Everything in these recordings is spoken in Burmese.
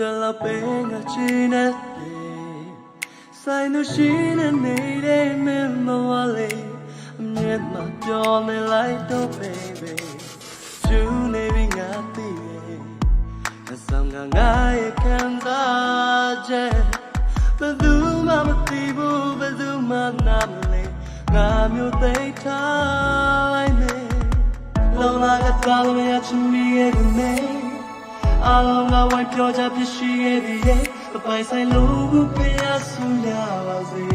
la pena chinete sai no shine nere memo wale me ma jone like to baby you nevi ngati asanga ngai kanda je badu ma mati bu badu ma namle nga myo dei thai me long la ga ta lo ya chimi ye me Along the way, Georgia, she every the place I love, be a suyazi.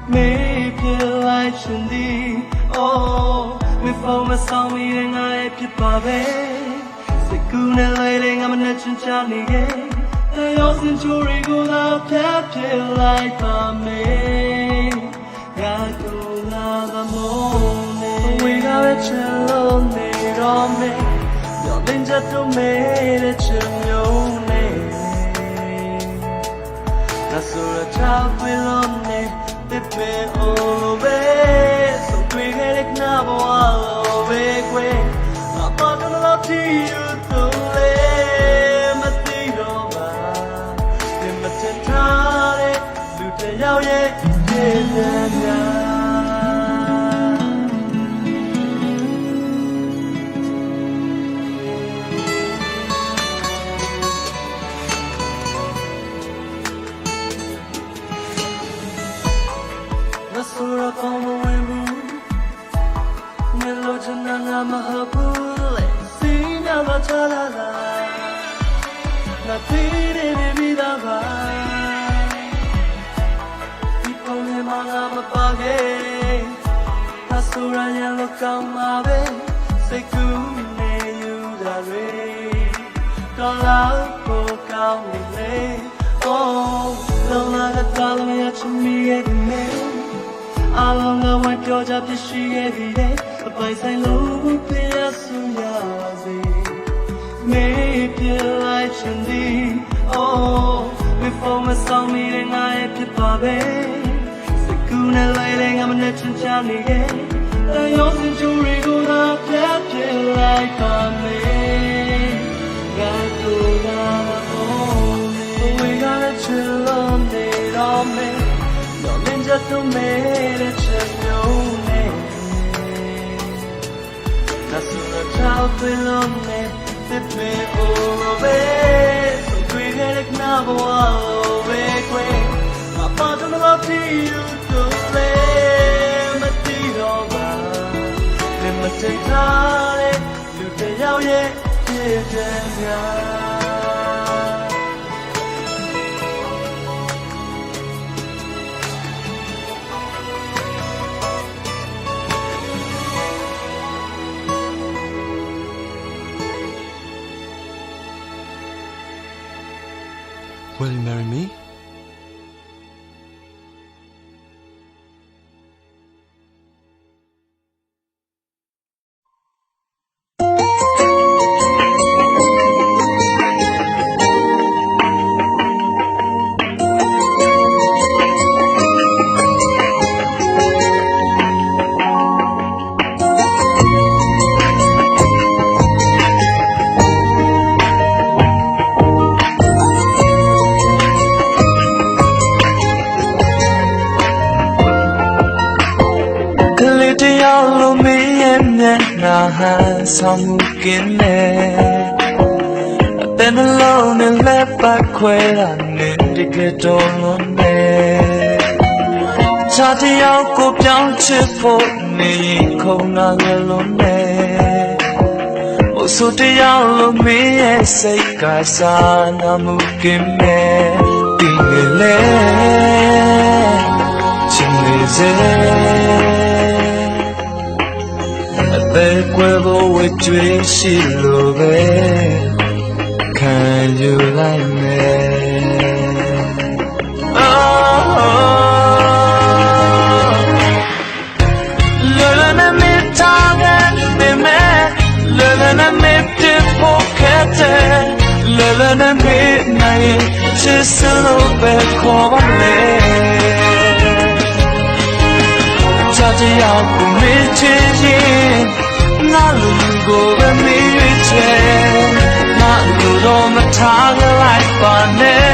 Make you like Shindy. Oh, before my song meeting, I keep my bed. Secuna lighting, I'm a nation Johnny. They all seem to regular out, kept it like a me. Got to love the morning. We got a cello made on me. Ninja to made it to your name. Nasura child will on it, the pay all away. So we get it now, all big way. I'm not gonna love to you to live, but the over. The Matentare, Luta Yao Ye, Sura como wemu melodina na mahabule sinya la chalala na tire de vida va ipone mana mapage na sura ya lo kamabe se kune yudare kala ko kaunile oh la la tala ya chumi edme Along the way, Georgia, she every day. The place I love, be a suyazi. Make you like Shindy. Oh, before my song meeting, I have to babe. Secuna lighting, I'm a nation Johnny. I also to regular, kept it like a me. Got to love, we got a chill on it on me. Ninja to made it to your name. That's the child will on it, fit me all away. So we get it now, all big way. My father love to you to live, but the over. Then my take on it, you take out yet, Will you marry me? Some kinne then alone and left back where I need to get on me Chatty out go down to for me Kona alone Also the yellow me and say Kasana mukin me Dingele Chimneze The cuervo with you she love Can you like me? Lulana me target me Lulana me pocket Lulana midnight Just a little bit cover me Touch out for me changing Nalugo be mi che Nalugo တော့မထားကြလိုက်ပါနဲ့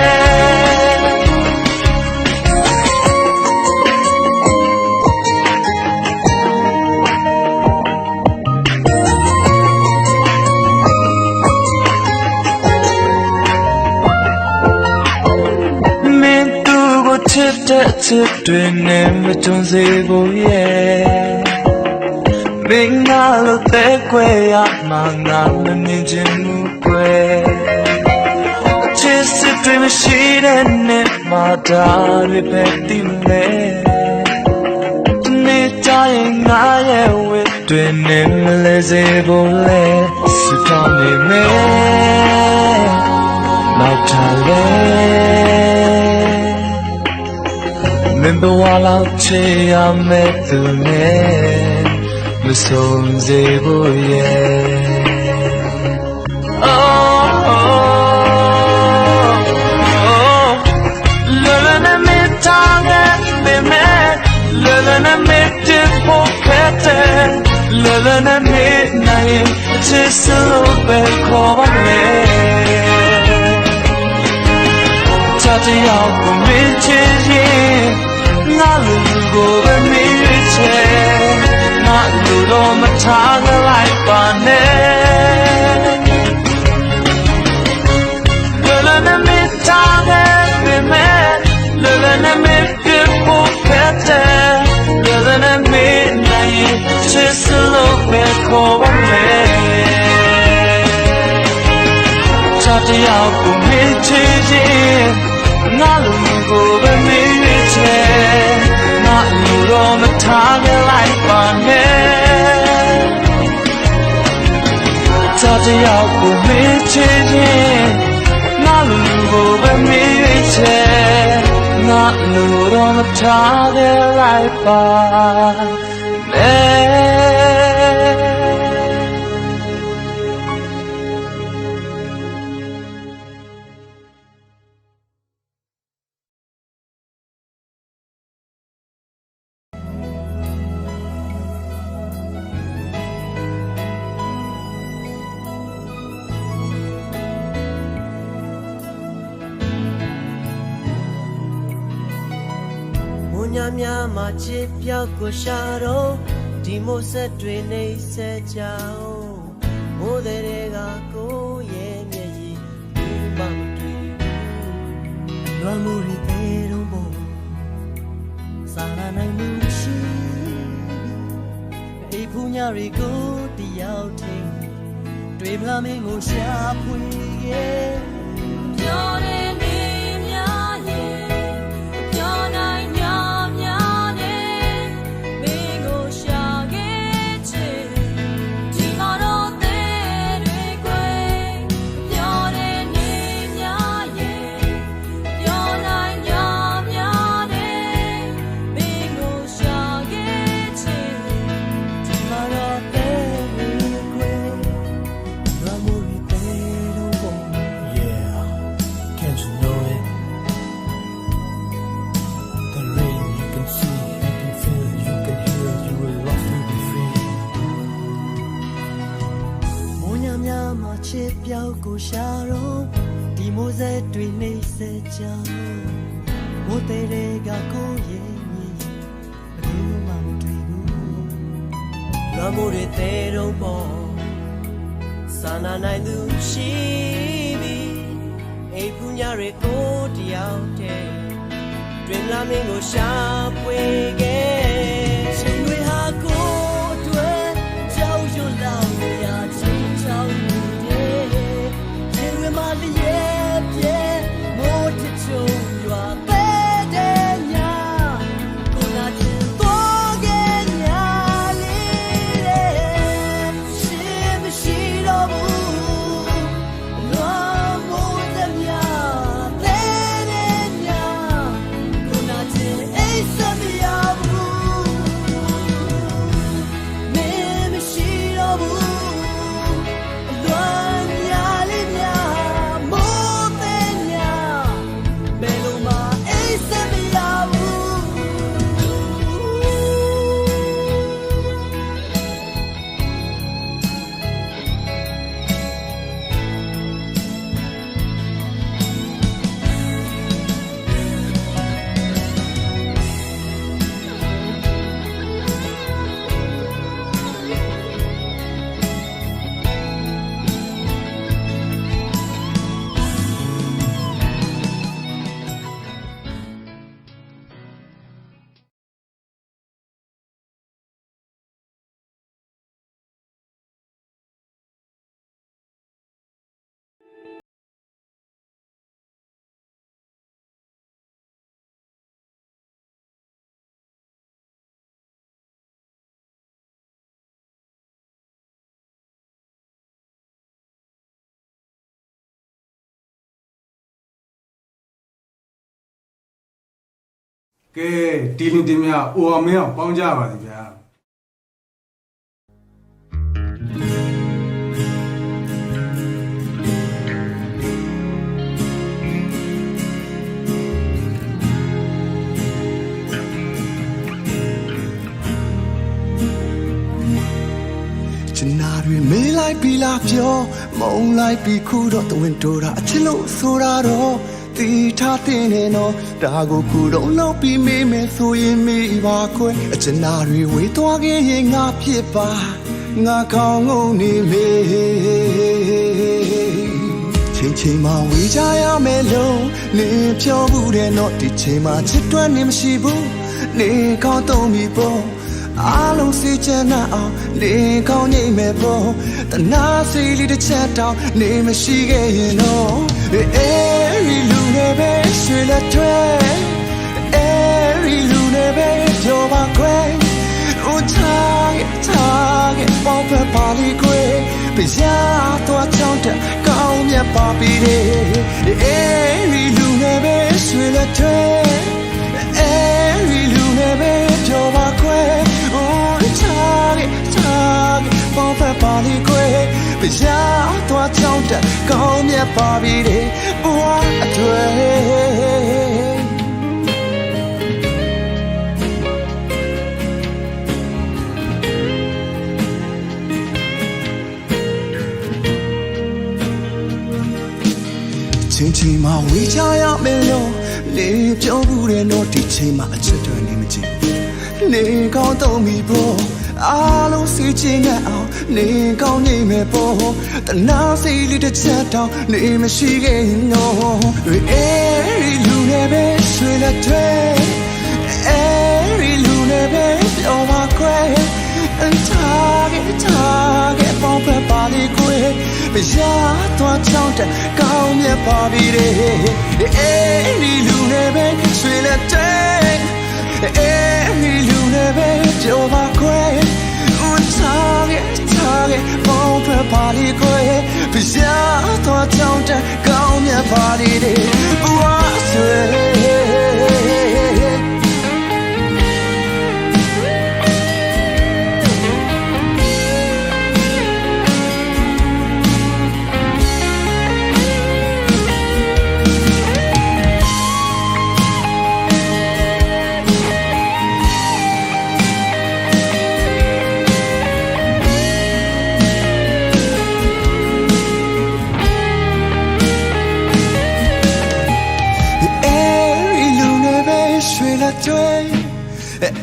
မင်းသူကိုချစ်တဲ့ချစ်တွေနဲ့မကြုံစေဖို့ရဲ့မင်းငါလို့တဲ့ခွေရမှာငါမမြင်ချင်ဘူးကွယ်ချစ်စစ်တွေမရှိတဲ့နဲ့မှာဒါတွေပဲတည်မယ်ဒီနေ့တိုင်းငါရဲ့ဝတ်တွေနဲ့မလဲစေဖို့လဲစတောင်းနေမယ်နောက်ထပ်လဲမင်းဘဝလောက်ချေရမယ်သူနဲ့မဆုံးစေဖို့ရဲ့La la la me taga me me la la la me te pokete la la la me nai chislo pe khoba me Chati yaw ko me chin nga lu ko be me che na lu do ma taga lai pa ne La la la me taga La la la me pipo pete La la la me nai chislo me khoba me Chati yaw ko me chin nga lu ko be me che na lu do ma taga lai pa ne Chati yaw ko me chin nga lu ko be me che na lu do ma taga lai pa ne Munya ma chip pyaw ko sha ro di mo set twi nei set jao mo de de ga ko ye mye yi du ma twi lo mo ri te ro bo sa na nai mu shi ai phu nya ri ko ti yaw thing twi mla me ngo sha phwi ye pyo de ni nya ye pyo nai chip pyaw ko sha ro di mo set twi nei set jao mo te de ga ko ye mi du ma twi bu lo mo de te ro bo sa na nai du shi bi ai phu nya re ko ti yaw te twi la min ko sha pwe ge chin we ha ko twe jiao yo lao ya chin chao ma liye pye mo ti chu ywa pe de nya ko na chin to ge nya li de shi shi do bu lo mo de nya pe de nya ko na chin ai sa mi ya bu ကဲဒီလင်းတင်များအိုအောင်မင်းအောင်ပေါင်းကြပါစီဗျာချင်နာတွေမေးလိုက်ပြီးလားပြောမုံလိုက်ပြီးခုတော့တဝင်းတိုးတာအချစ်လို့ဆိုတာတော့တီထားတဲ့နေတော့ဒါကိုခုတော့လောက်ပြီးမေးမယ်ဆိုရင်မေးပါခွဲအချင်နာတွေဝေးသွားခဲ့ရင်ငါဖြစ်ပါငါကောင်းငုံနေမေးချိန်မှဝေးကြရမယ်လို့နေပြောဘူးတဲ့တော့ဒီချိန်မှချစ်တွန်းနေမရှိဘူးနေကောင်းတော့ပြီပေါ့အားလုံးစီချမ်းသာအောင်နေကောင်းနေမယ်ပေါ့တနာစီလေးတစ်ချက်တောင်နေမရှိခဲ့ရင်တော့အေးလူနဲ့ပဲရွှေလက်ထွဲအေးလူနဲ့ပဲပြောပါခွဲဦးထားပေါင်းဖက်ပါလိခွဲပြရတော့ချောင်းတက်ကောင်းမြတ်ပါပြီအေးလူနဲ့ပဲရွှေလက်ထွဲအေးလူနဲ့ပဲပြောပါခွဲပေါင်းဖက်ပါလိခွဲပြရတော့ချောင်းတက်ကောင်းမြတ်ပါပြီဘဝအတွေ့ချိန်မှဝေးချရမယ်လို့လေပြောဘူးတဲ့တော့ဒီချိန်မှအချစ်တွေနေမကြည့်နေကောင်းတော့ပြီပေါ့အားလုံးစီချင်တဲ့အောင်နေကောင်းနေမယ်ပေါ့တနာစီလေးတစ်ချက်တောင်နေမရှိခဲ့ရင်တော့အေးလူနဲ့ပဲဆွေလက်တွေအေးလူနဲ့ပဲပြောပါခွဲထားပေါင်းဖက်ပါလိခွဲပြရတော့ချောင်းတက်ကောင်းမြတ်ပါပြီအေးလူနဲ့ပဲဆွေလက်တွေအေးလူနဲ့ပဲပြောပါခွဲထားပေါင်းဖက်ပါလိခွဲပြရတော့ချောင်းတက်ကောင်းမြတ်ပါလိဘဝဆွေ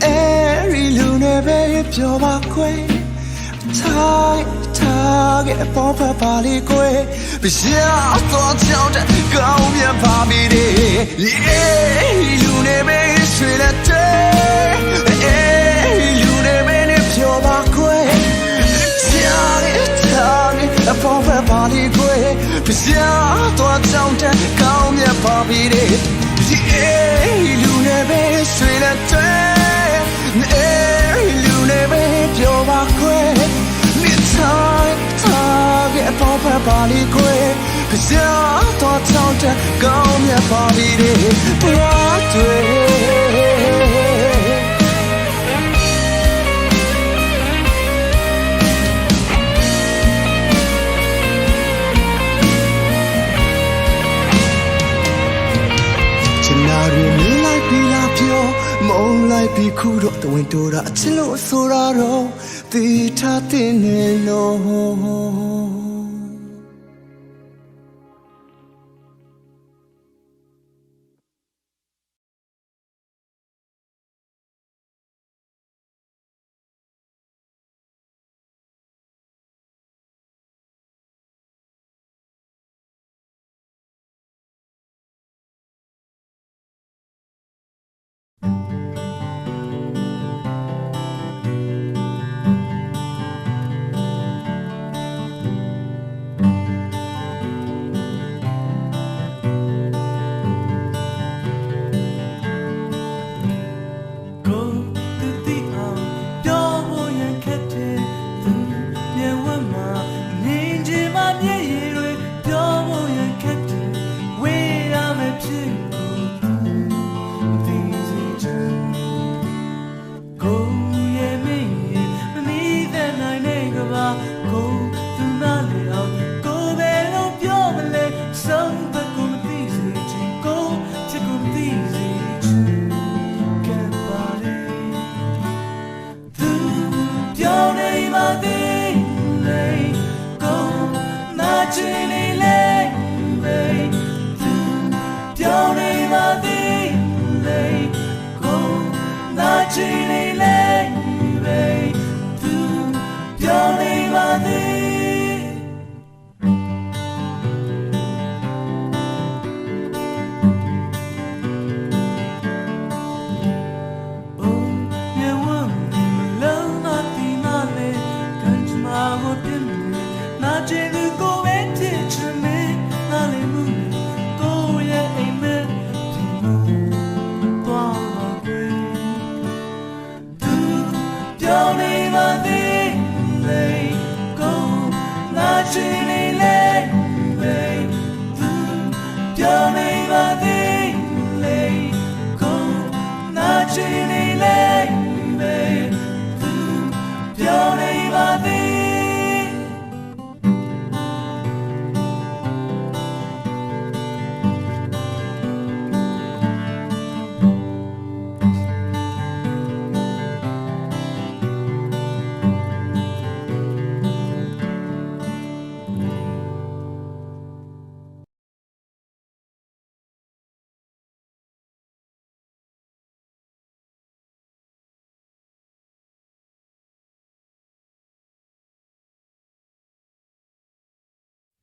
အေးလူနဲ့ပဲပြောပါခွဲထားပေါင်းဖက်ပါလိခွဲပြရတော့ချောင်းတက်ကောင်းမြတ်ပါပြီအေးလူနဲ့ပဲဆွေလက်တဲ့အေးလူနဲ့ပဲပြောပါခွဲထားပေါင်းဖက်ပါလိခွဲပြရတော့ချောင်းတက်ကောင်းမြတ်ပါပြီအေးလူနဲ့ပဲဆွေလက်တဲ့လူနဲ့ပဲပြောပါခွဲမိထားပေါင်းဖက်ပါလိခွဲပြရတော့ချောင်းတက်ကောင်းမြတ်ပါပြီဘဝတွေမုံလိုက်ပြီးခုတော့တဝင်းတိုးတာအချစ်လို့ဆိုတာတော့တီထားတဲ့နေလို့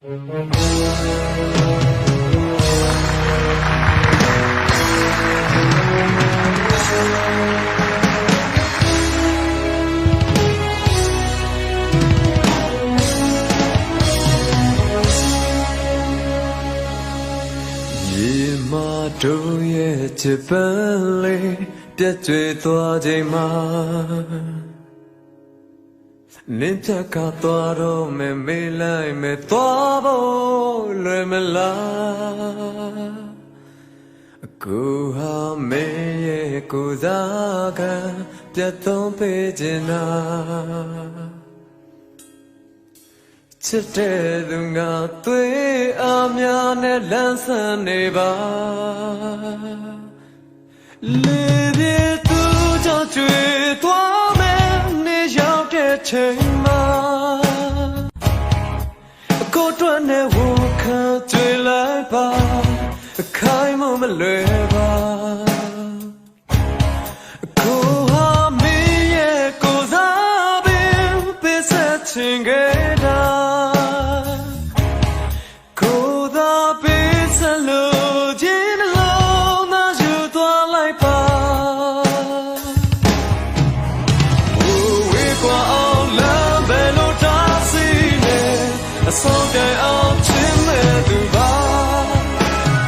တို့ရဲ့ချစ်ပန်းလေးပြတ်ကျွေသွားချိန်မှာနင်းချက်ကသွားတော့မယ်မေးလိုက်မယ်သွားဖို့လွယ်မလားအခုဟာမင်းရဲ့ကိုယ်စားကပြတ်သုံးပေးခြင်းနာချစ်တဲ့သူငါသွေးအားများနဲ့လန်းဆန်းနေပါလေပြေသူကြောင့်ကျွေသွားမယ်နေရောက်တဲ့ချိန်မှာကိုယ်တွန်းနဲ့ဝခံကျွေလိုက်ပါခိုင်းမမလွယ်ပါကိုဟာမင်းရဲ့ကိုယ်စားပင်ပေးဆက်ချင်ခဲ့တာဆုံးတဲ့အောင်ချင်မဲ့သူပါ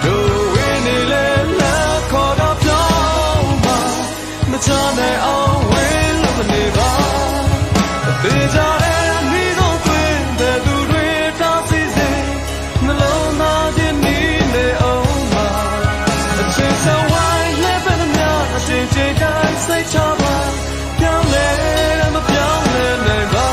တို့ဝင်းနေလဲလက်ခေါ်တော့ပြောင်းပါမချနိုင်အောင်ဝင်းလို့မနေပါသေချာတဲ့မိဆုံးသွင်းတဲ့သူတွေတောင်းစီစေနှလုံးသားချင်းနေနေအောင်ပါအချင်းစဝိုင်းလက်ပဲများအချင်းချင်းတိုင်းစိတ်ချပါပြောင်းလဲမပြောင်းလဲနိုင်ပါ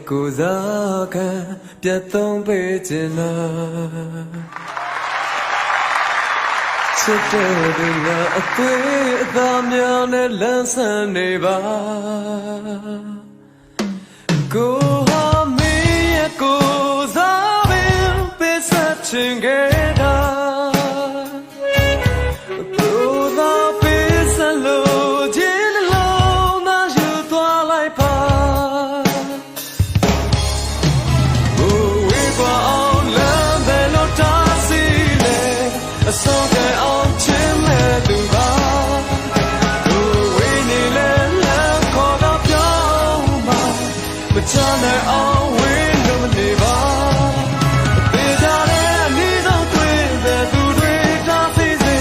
ကိုယ်စားကပြတ်သုံးပေးခြင်းနာချစ်တဲ့သူကအသွေးအသားများနဲ့လန်းဆန်းနေပါကိုဟာမင်းရဲ့ကိုယ်စားပင်ပေးဆက်ချင်ခဲ့တာကိုယ်သာပေးဆက်လို့ခြင်းလုံးသာယူသွားလိုက်ပါဆုံးတဲ့အောင်ချင်မဲ့သူပါတို့ဝင်းနေလဲလက်ခေါ်တော့ပြောင်းပါမချနိုင်အောင်ဝင်းလို့မနေပါသေချာတဲ့အနည်းဆုံးတွေ့တဲ့သူတွေတောင်းစီစေ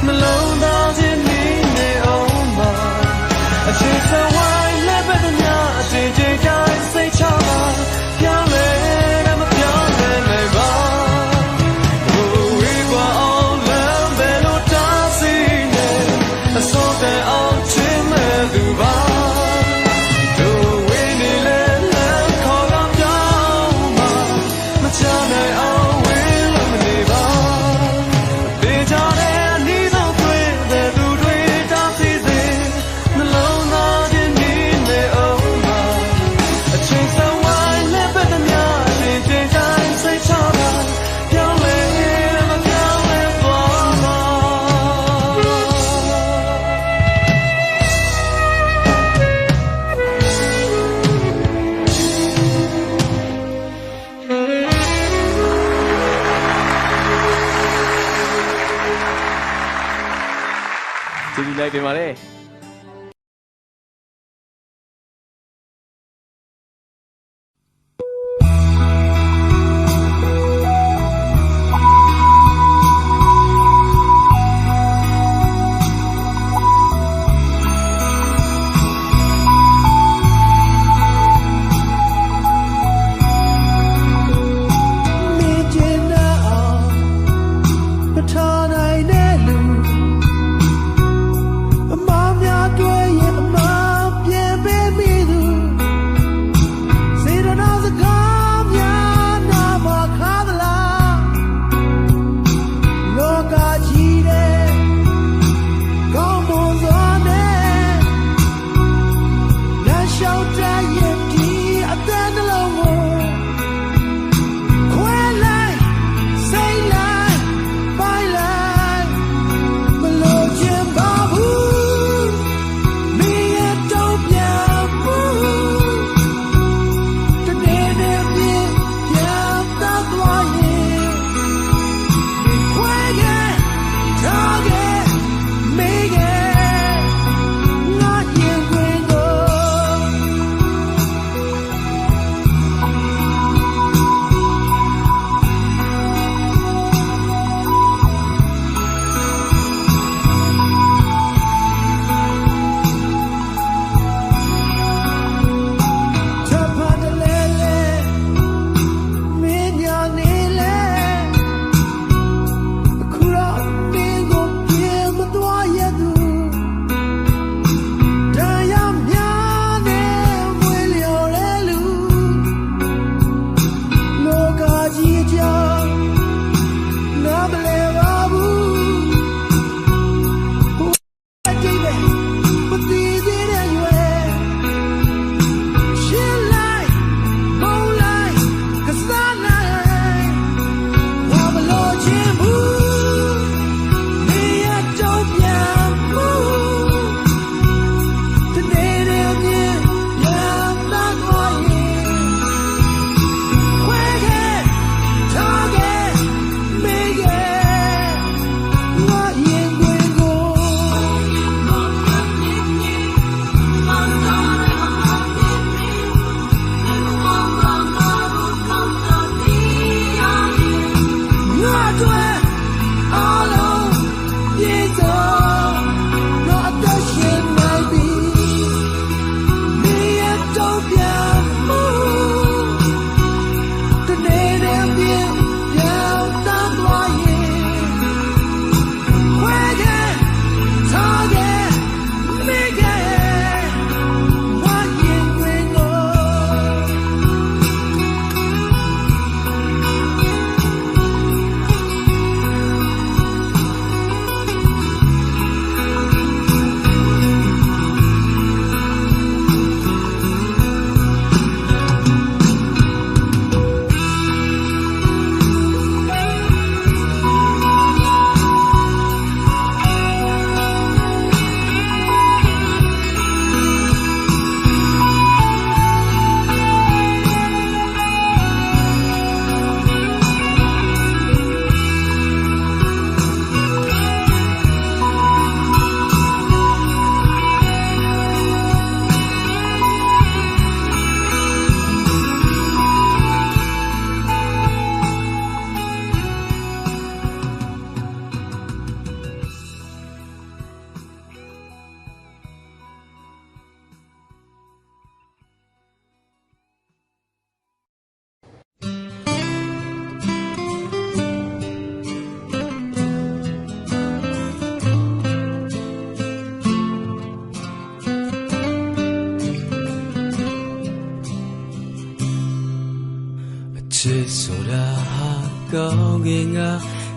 နှလုံးသားချင်းနေနေအောင်ပါအချင်းစဝိုင်းလက်ပဲများအချင်းချင်းတိုင်းစိတ်ချပါပြောင်းလဲမပြောင်းလဲနိုင်ပါဆုံးတဲ့အောင်ချင်မဲ့သူပါတို့ဝင်းနေလဲလက်ခေါ်တော့ပြောင်းပါမချနိုင်အောင်ဝင်းလို့မနေပါသေချာတဲ့အနည်းဆုံးတွေ့တဲ့သူတွေတောင်းစီစေနှလုံးသားချင်းနေနေအောင်ပါအချိန်စဝိုင်းလက်ပဲများအချင်းချင်းတိုင်းစိတ်ချပါပြောင်းလဲမပြောင်းလဲသွားပါကျေးဇူးလိုက်တင်ပါတယ်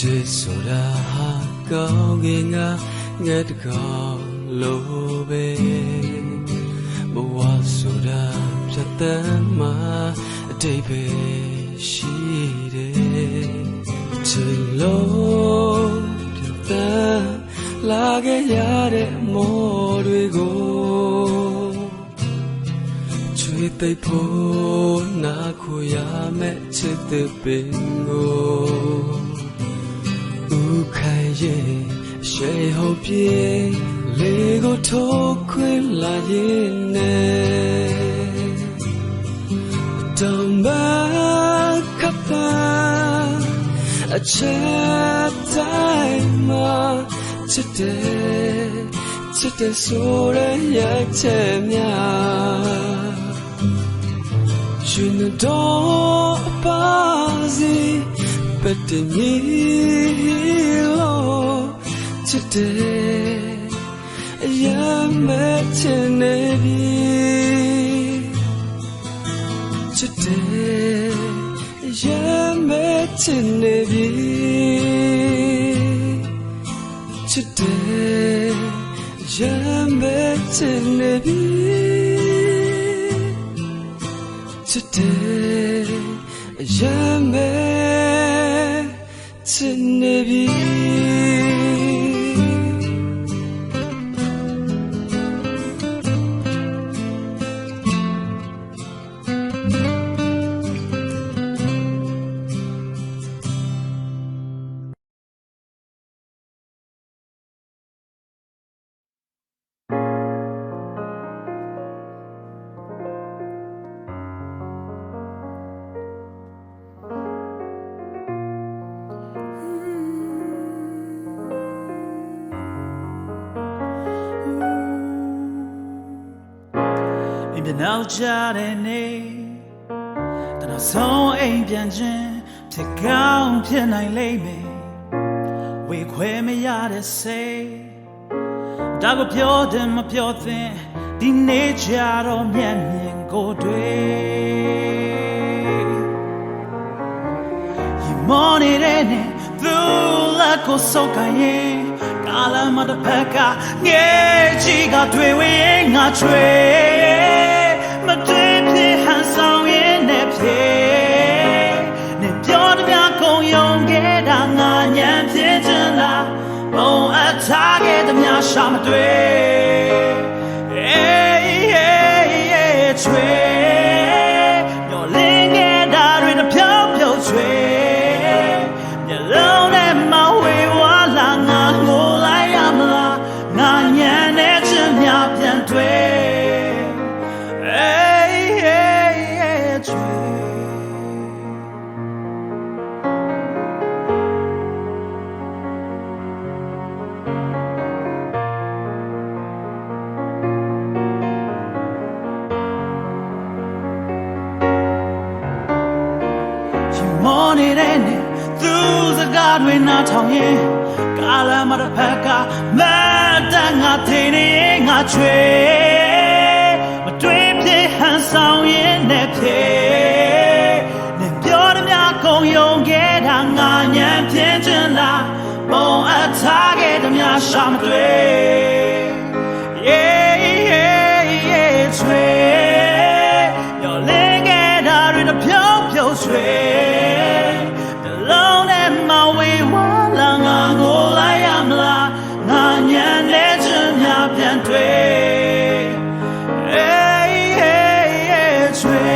ချစ်ဆိုတာဟာကောင်းကင်ကငှက်တကောင်လိုပဲဘဝဆိုတာဖြတ်သန်းမှာအတိတ်ပဲရှိတယ်ချစ်လို့တန်းလာခဲ့ရတဲ့မော်တွေကိုချွေသိပ်ဖို့နာခုရမဲ့ချစ်တဲ့ပင်ကိုခိုင်ရဲ့ရှေးဟုတ်ပြေလေကိုထိုးခွင်းလာရင်နဲ့တောင်မကပါအချက်တိုင်းမှာချစ်တဲ့ဆိုရရဲ့ချဲ့များရှင်တော်ပါစီBut the nilo today ya met nebi today ya met nebi today ya met nebi today ya met to Nabi 你别闹家的你，等到从အိမ်ပြန်ခြင်းဖြစ်ကောင်းဖြစ်နိုင်လိမ့်မယ်ဝေခွဲမရတဲ့စိတ်ဒါကိုပြောတယ်မပြောသင့်ဒီနေ့ကြတော့မျက်မြင်ကိုတွေ့ဒီမော်နေတဲ့နဲ့သူလက်ကိုစောက်ကိုင်းကာလမတစ်ဖက်ကငယ်ချီကတွေ့ဝင်ငါချွေမတွေ့ဖြစ်ဟန်ဆောင်ရင်နဲ့ဖြစ်နဲ့ပြောတများကုန်ယုံခဲ့တာငါညံဖြစ်ချင်လားဘုံအထားခဲ့တများရှာမတွေ့ချွေမျောလင်းခဲ့တာတွေတဖြောက်ဖြုတ်ချွေမျက်လုံးနဲ့မဝေဝါလာငါငိုလိုက်ရမလားငါညံတဲ့ချင်များပြန်တွေ့ချွေမော်နေတဲ့နဲ့သူစကားတွေနားထောင်ရင်ကာလမတစ်ဖက်ကမတန်ငါထိနေငါချွေမတွေ့ဖြစ်ဟန်ဆောင်ရင်နဲ့ဖြစ်နဲ့ပြောတများကုန်ယုံခဲ့တာငါညံဖြစ်ချင်လားပုံအထားခဲ့တများရှာမတွေ့ချွေမျောလင်းခဲ့တာတွေတဖြောက်ဖြုတ်ချွေလုံးနဲ့မဝေဝါလာငါငိုလိုက်ရမလားငါညံတဲ့ချင်များပြန်တွေ့ချွေ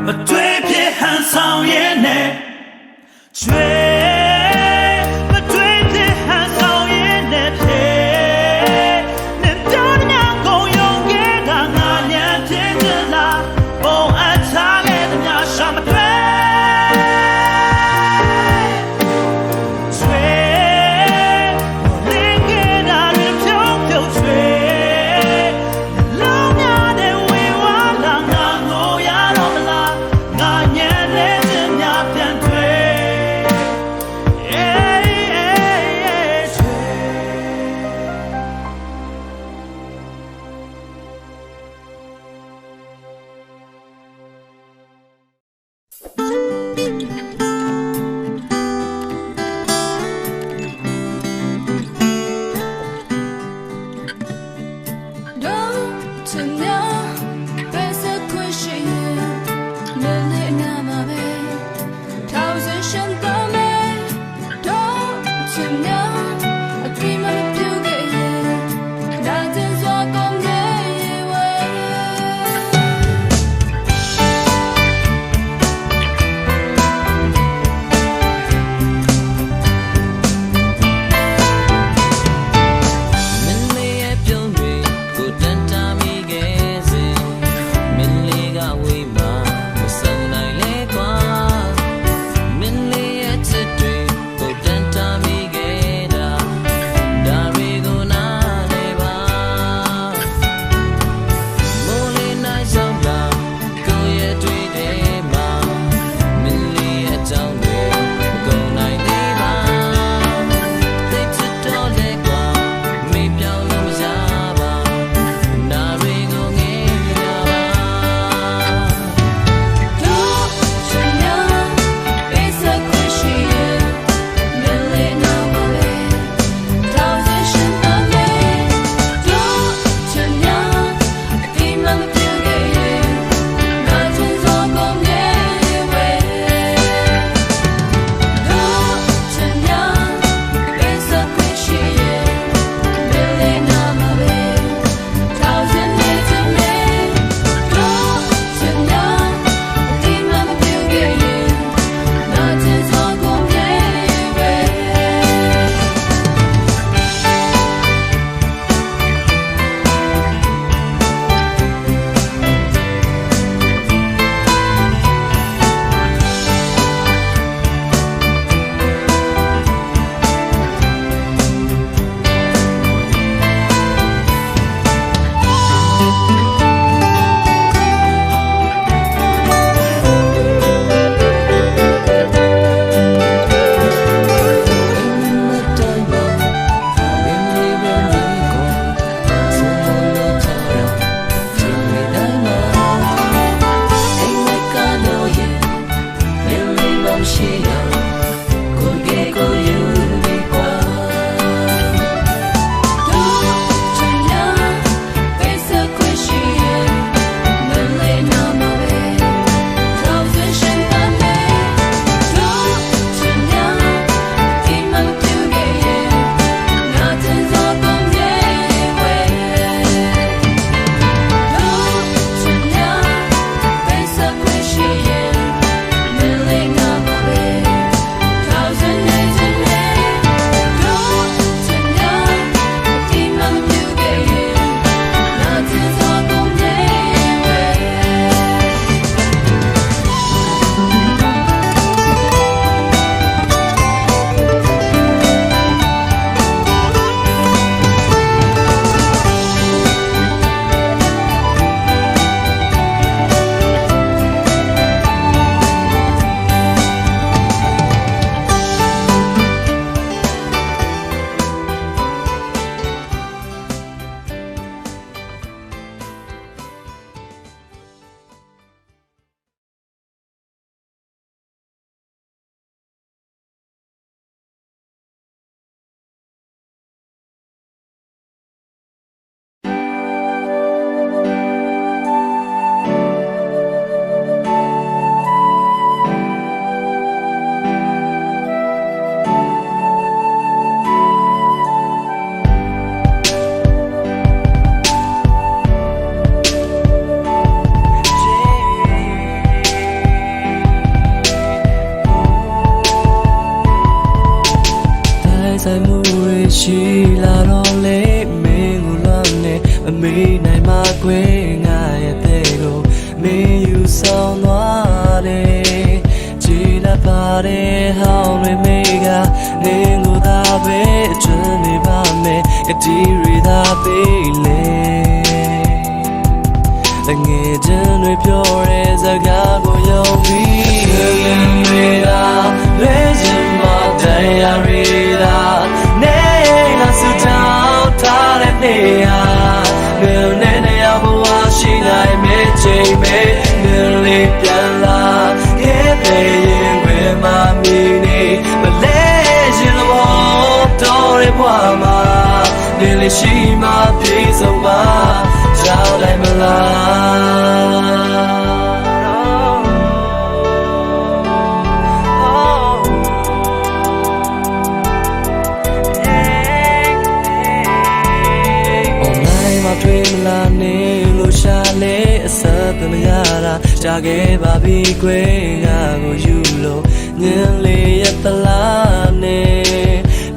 မတွေ့ဖြစ်ဟန်ဆောင်ရဲ့နဲ့ချွေကိုတန်တာမိခဲ့ ဆိုင်မှုတွေရှိလာတော့လေမင်းကိုလွမ်းနေမမေးနိုင်မှခွေငါရဲ့တဲ့ကိုမင်းယူဆောင်သွားတယ်ကြည်လာပါတယ်ဟောင်းတွေမေးကနင်းကိုသာပဲချွန်းနေပါမယ်ကတိရီသာပေးလေတငယ်ချင်းတွေပြောတဲ့စကားကိုယုံပြီးမေးတာလဲချင်မှတရားရီသာနေငါစတောင်းထားတဲ့နေရာမင်းနဲ့နေရာဘဝရှိနိုင်မယ့်ချိန်မဲ့မင်းလေးပြန်လာခဲ့တဲ့ရင်ခွေမှမီနေမလဲရှင်လို့တော်ရဲ့ဘဝမှာမင်းလေးရှိမှပြေဆုံးပါကြောက်လိုက်မလားထွေးမလာနေလို့ရှာလေအစပ်မရတာကြာခဲ့ပါပြီကွယ်ငါကိုယူလို့ညင်လေးရတလားနဲ့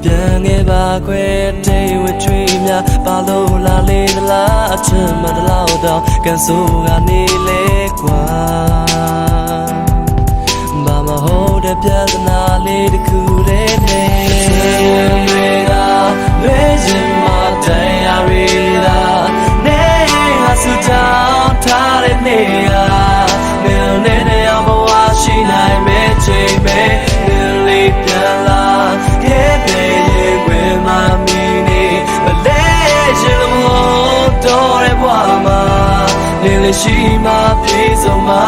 ပြန်ခဲ့ပါကွယ်တေဝချွေးများပါလို့လာလေသလားအချမ်းမတလောက်တော့ကန်ဆိုးကနေလေကွာဘာမဟုတ်တဲ့ပြဿနာလေးတစ်ခုတည်းနဲ့မေတာမေစင်မတရားရီလာစတောင်းထားတဲ့နေရာမင်းနဲ့နေရာဘဝရှိနိုင်မယ့်ချိန်မဲ့မင်းလေးပြန်လာခဲ့တဲ့ရင်ခွေမှမီနေမလဲရှင်လို့တော်ရဲ့ဘဝမှာမင်းလေးရှိမှပြေဆုံးမှာ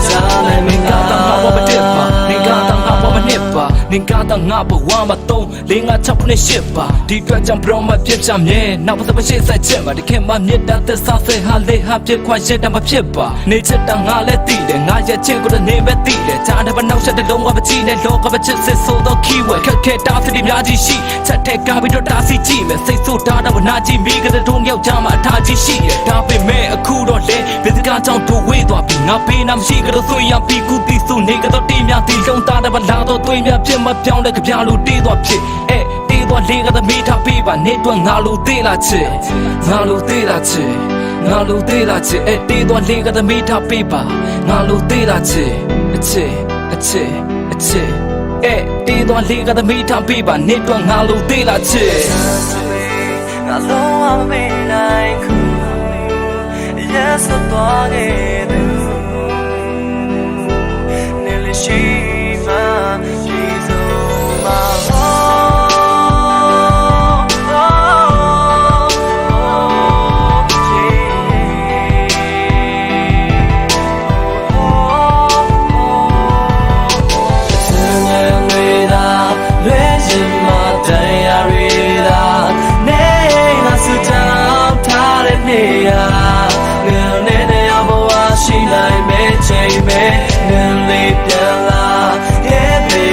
ကြားလိုက်မင်းကတောင်းပါမတက်ပါမင်းကတောင်းပါမနဲ့ပါမင်းကတောင်းငါဘဝမှာ3 4 5 6 8ပါဒီအတွက်ကြောင့်ဘရောမပြစ်ချမြဲနောက်ပတ်မရှိဆက်ချက်မှာတခင်မမြစ်တာသက်သာဖဲဟာလေဟာပြစ်ခွာရတဲ့မဖြစ်ပါနေချက်တာငါလည်းသိတယ်ငါရဲ့ချစ်ကိုလည်းနေပဲသိတယ်ဂျာတဲ့ဘနောက်ဆက်တဲ့လုံးဝမကြည့်နဲ့လောကမချစ်စစ်ဆိုတော့ keyword ခက်ခဲတာစတိများကြီးရှိချက်တဲ့ကားပြီးတော့တာစီကြည့်မယ်စိတ်ဆိုးတာတော့နာကြည့်မိကတဲ့တုံးယောက်ျားမှာအထားကြီးရှိတယ်ဒါပေမဲ့အခုတော့လေဘယ်စကားကြောင့်တို့ဝေးသွားပြီငါပေးနာမရှိကတော့ဆွေးရပြီးကူတီစုနေကတော့တေးများတီလုံးသားတဲ့ဗလာတော့သွေးများပြစ်မပြောင်းတဲ့ကြပြလို့တေးသွားဖြစ်တေးသွားလေကတဲ့မိထားပေးပါနေတော့ငါလိုသေးလားချစ်ငါလိုသေးလားချစ်ငါလိုသေးလားချစ်တေးသွားလေကတဲ့မိထားပေးပါငါလိုသေးလားချစ်အချစ်အချစ်အချစ်တေးသွားလေကတဲ့မိထားပေးပါနေတော့ငါလိုသေးလားချစ်ငါလုံးဝမမေ့နိုင်ခု me nele piala ye be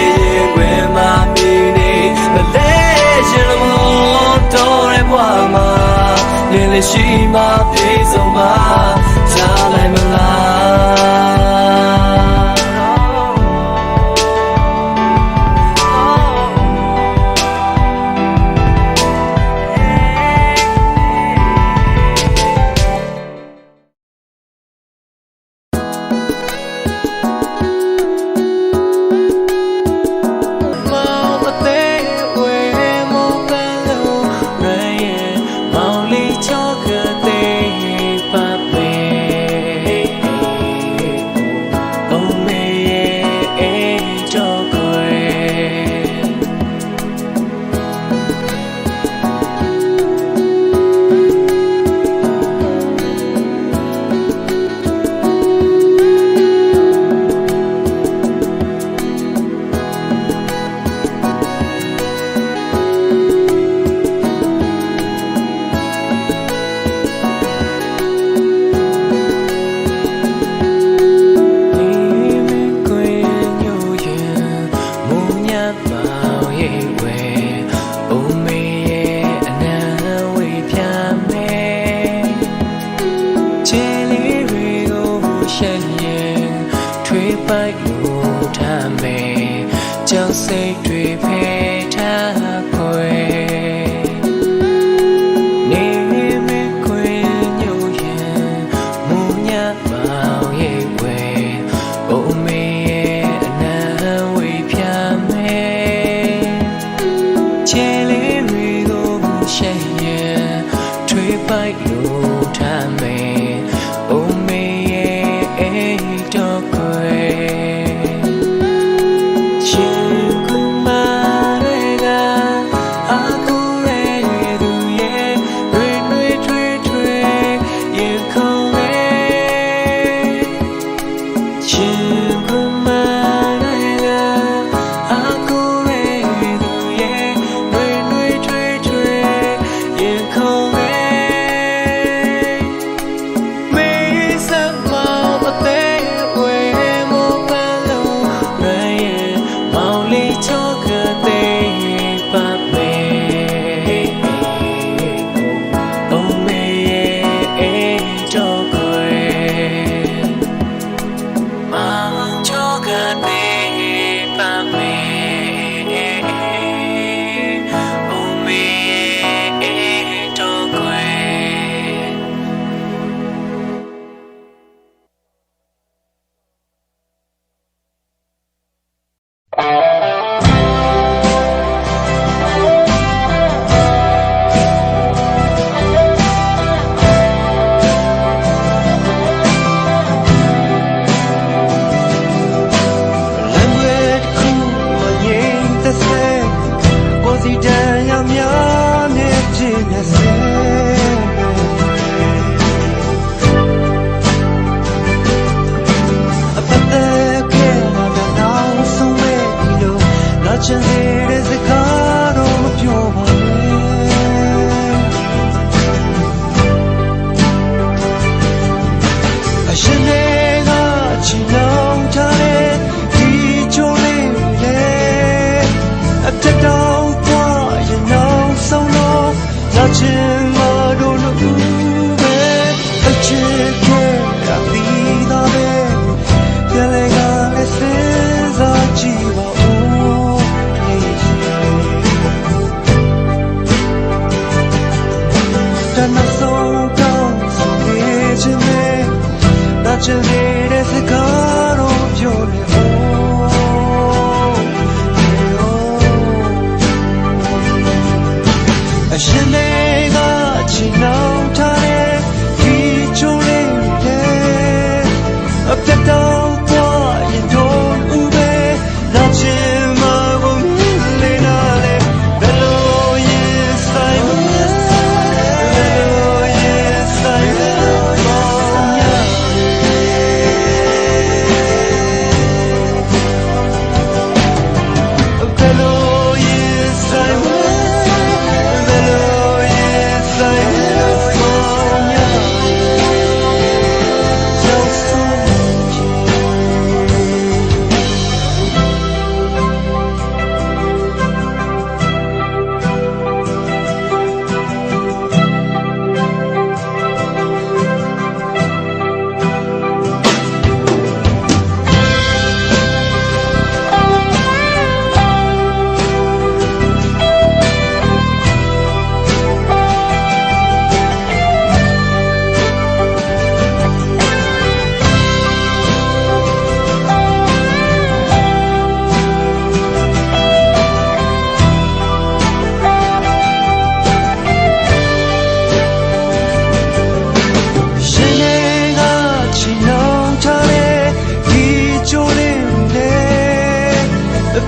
we ma mi ni le shin mo to re bwa ma nele shi ma pi so ma cha lai ma la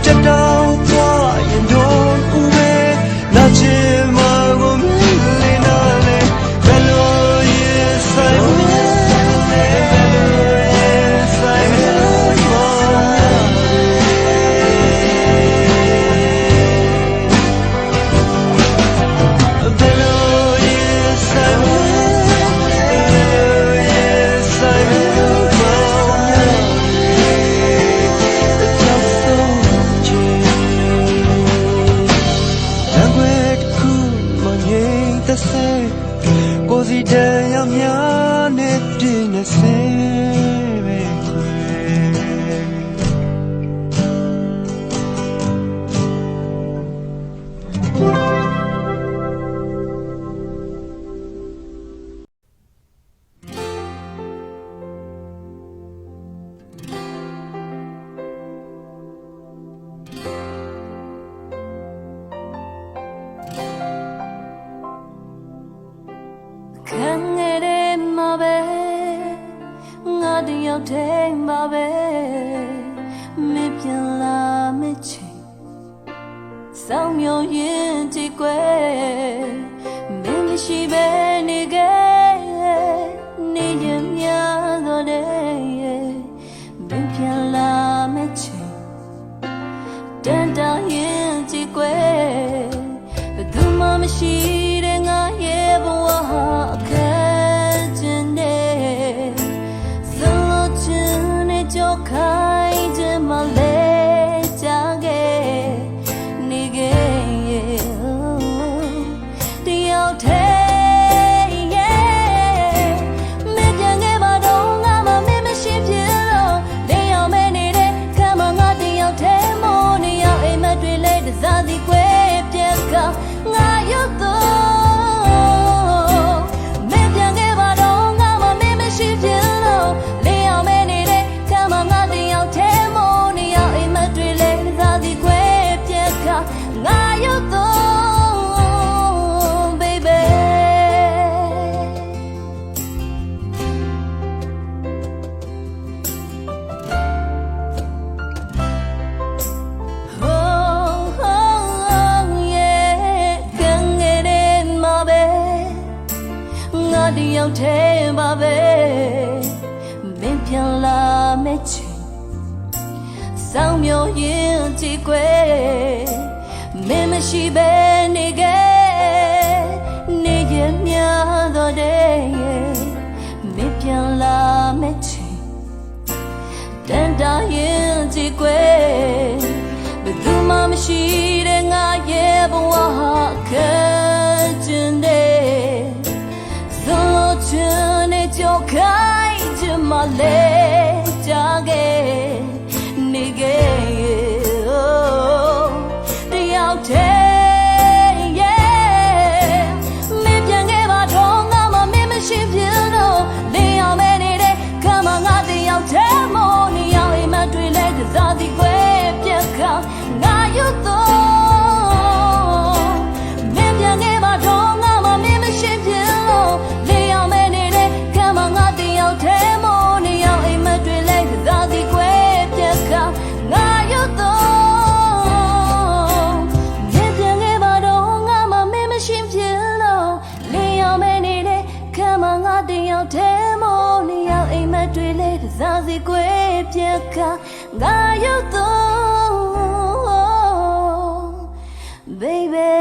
ပြတ်တောက်သွားရင်တော့ဦးပဲနာချင်မှာကိုမင်းလေးနာလေဘယ်လိုရင်ဆိုင်မလဲဘယ်လိုရင်ဆိုင်မလဲကိုစီတန်ရများနဲ့ပြင်းနေစေပဲခွေခံရတဲ့မှာပဲငါတယောက်တည်းမှာပဲမပြန်လာမချင်စောင်းမြောင်ရင်ကြည်ကွယ်မင်းမရှိပဲနေခဲ့နေရမြတော့တဲ့မပြန်လာမချင်တန်တာရင်ကြည်ကွယ်ဘယ်သူမှမရှိတဲ့ငါရဲ့ဘဝအခက်ကျင်နေစလို့ချင်နေကြောက်ခိုင်းချင်မလဲကြခဲ့နေခဲ့တယောက်တည်းမပြန်ခဲ့ပါတော့ငါမှမမရှိဖြစ်လို့နေအောင်မနေတဲ့ခံမငါတယောက်တည်းမို့နေအောင်အိမ်မက်တွေလဲတစားစီကွဲပြက်ကငါရုပ်တော့တယောက်တည်းပါပဲမင်းပြန်လာမဲ့ချင်စောင်းမြော်ရင်ကြည်ကွယ်မင်းမရှိပဲနေခဲ့နေရမြတော့တဲ့မင်းပြန်လာမဲ့ချင်တန်တာရင်ကြည်ကွယ်ဘယ်သူမှမရှိတဲ့ငါရဲ့ဘဝအခက်ကျင်တဲ့ကြောက်ခိုင်းချင်မလဲကြခဲ့နေခဲ့တယောက်တည်းမပြန်ခဲ့ပါတော့ငါမှမမရှိဖြစ်လို့နေအောင်မဲနေတဲ့ခံမငါတယောက်တည်းမို့နေအောင်အိမ်မက်တွေလဲတစားစီကွဲပြက်ခါငါရုပ်တော့မပြန်ခဲ့ပါတော့ငါမှမရှိဖြစ်လို့နေအောင်မဲနေတဲ့ငါတယောက်တည်းမို့နေအောင်အိမ်မက်တွေလဲတစားစီကွဲပြက်ခါငါရုပ်တော့မပြန်ခဲ့ပါတော့ငါမှမရှိဖြစ်လို့နေအောင်မဲနေတဲ့ခံမငါတယောက်တည်းမို့နေအောင်အိမ်မက်တွေလဲတစားစီကွဲပြက်ခါငါရုပ်တော့ baby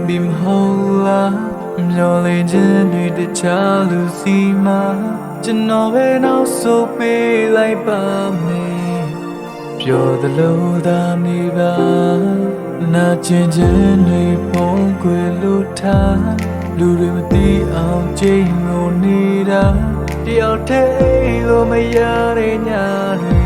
bim hola myo le jin nui de cha lu si ma jin no be now so pe lai ba me pyo de lo da mi ba na chin chin nui phong kwe lu tha lu de ma ti aung chin ngo ni da tiao thai lo ma ya de nya de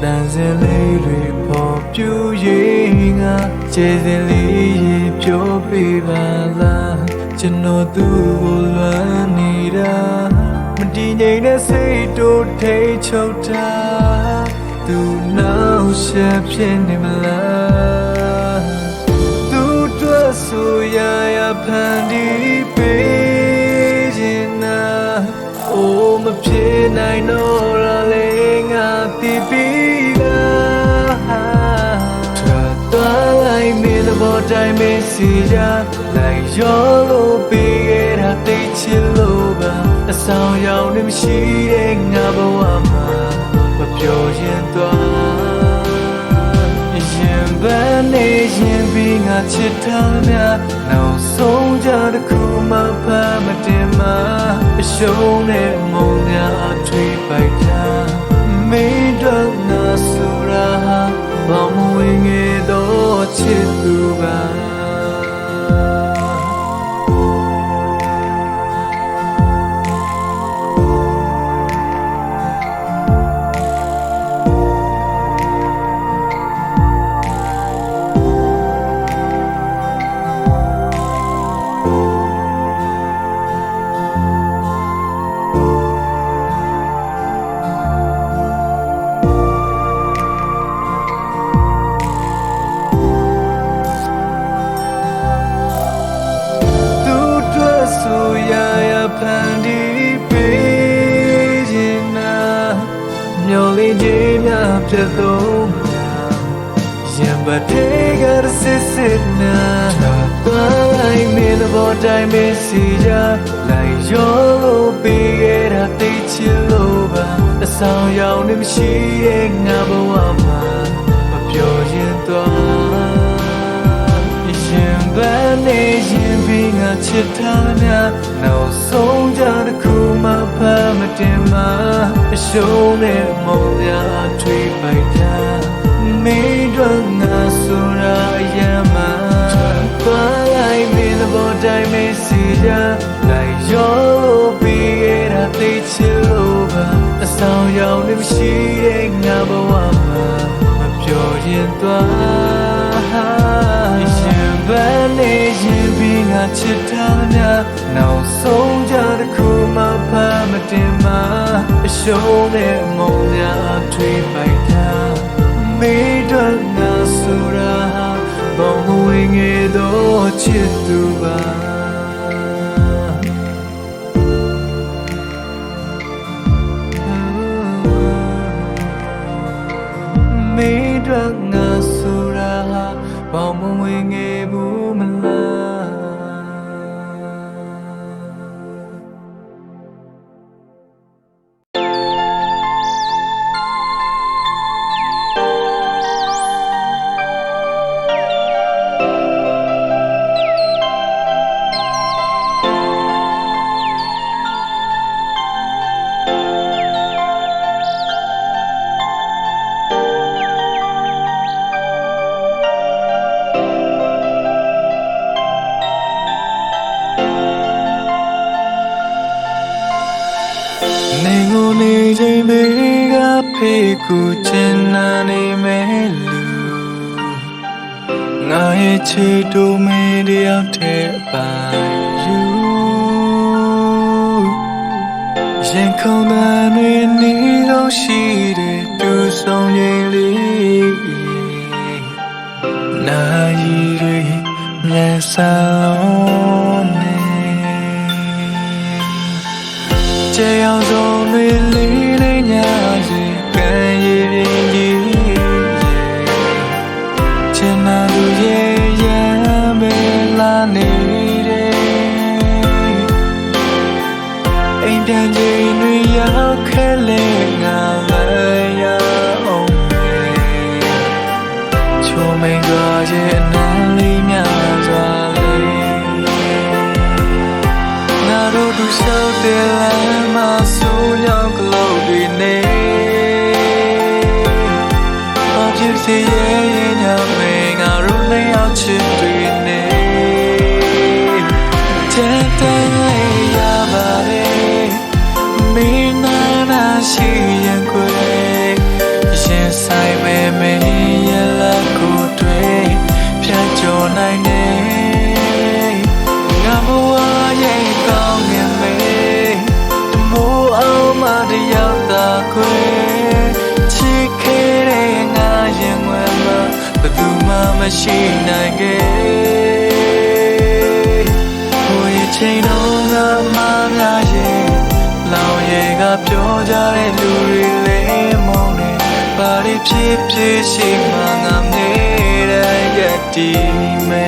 dan sin le lue pho ပြူရင်ငါကျေစင်လေးပြောပြပါလားကျွန်တော်သူ့ကိုလွမ်းနေတာမတည်ငြိမ်တဲ့စိတ်တို့ထိတ်ချုပ်တာသူနောက်ဆက်ဖြစ်နေမလားသူတို့ဆိုရဖန်တီးပေးခြင်းနာအိုးမဖြစ်နိုင်တော့ရလေငါတည်ပြီးလားထွက်သွားလိုက်မင်းသဘောတိုင်းမစီရလိုက်ရောလို့ပြီးခဲ့တာသိချင်လို့ပါအဆောင်ရောက်နေမရှိတဲ့ငါဘဝမှာမပြောရင်သွားရင်ပန်းနေရင်ပြီးငါချစ်ထားများနောက်ဆုံးကြတစ်ခုမှဖမ်းမတင်မှာအရှုံးနဲ့မုံများထွေးပိုက်တာမင်းတို့ငါဆိုတာဘာမဝင်ငယ်တော့ချစ်သူပါဖန်တီးပေးခြင်းနာမျောလေးခြင်းများပြတ်သုံးရင်ပတ်သေးကစစ်စစ်နာသွားလိုက်မင်းသဘောတိုင်းမစီကြလိုက်ရောလို့ပြီးခဲ့တာသိချင်လို့ပါအဆောင်ရောက်နေမရှိတဲ့ငါဘဝမှာမပြောရင်သွားရင်ပန်းနေရင်ပြီးငါချစ်ထားများနောက်ဆုံးကြတစ်ခုမှဖမ်းမတင်မှာအရှုံးနဲ့မုံများထွေးပိုက်တာမင်းတို့ငါဆိုတာအယံမှာသွားလိုက်မင်းသဘောတိုင်းမစီရလိုက်ရောလို့ပြီးခဲ့တာသိချင်လို့ပါအဆောင်ရောက်နေမရှိတဲ့ငါဘဝမှာမပြောရင်သွားရင်ပန်းနေရင်ပြီးငါချစ်ထားများနောက်ဆုံးကြတစ်ခုမှဖမ်းမတင်မှာအရှုံးနဲ့မုံများထွေးပိုက်တာမင်းတို့ငါဆိုတာဘောင်ဝင်ငယ်တော့ချစ်သူပါမင်းတို့ငါဆိုတာဘောင်ဝင်ငယ်ဘူးမလားနေချိန်ဘေးကဖေးကူချင်နာနေမယ်လူငါရဲ့ချစ်တို့မင်းတယောက်တည်းပါယူရင်ခုန်တဲ့နေနေတော့ရှိတဲ့သူဆောင်ရင်လေးနာရီတွေမျက်စာလုံးကျေအောင်ဆုံးတွေလေးလေးညာစီကံရည်ရည်ချင်နာသူရဲ့ရမ်းပဲလာနေတယ်အိမ်ပြန်ချိန်တွေရောက်ခဲလေငါလည်းရအောင်ချိုးမိန်သွားရဲ့အနမ်းလေးများစွာငါတို့သူရှောက်တဲ့လမ်းမှာဆိုးရောင်ကလေးတွေနေဘာဖြစ်စေရဲ့ညမေငါတို့နှစ်ယောက်ချစ်တွေနေတဲ့တဲ့ရပါတယ်မင်းနာရှိရင်ကိုရင်ဆိုင်ပဲမင်းရဲ့လာ နိုင်နေငါဘဝရဲ့ကောင်းငင်မေတမိုးအောင်မတယောက်သာခွေချစ်ခဲ့တဲ့ငါရင်ဝင်မှာဘယ်သူမှမရှိနိုင်ခဲ့ဟိုရဲ့ချိန်တော့ငါမှများရဲ့လောင်ရဲ့ကပြောကြတဲ့လူတွေလေးမောင်းနေဘာတွေဖြစ်ဖြစ်ရှိမှငါနေတဲ့ရက်ဒီမဲ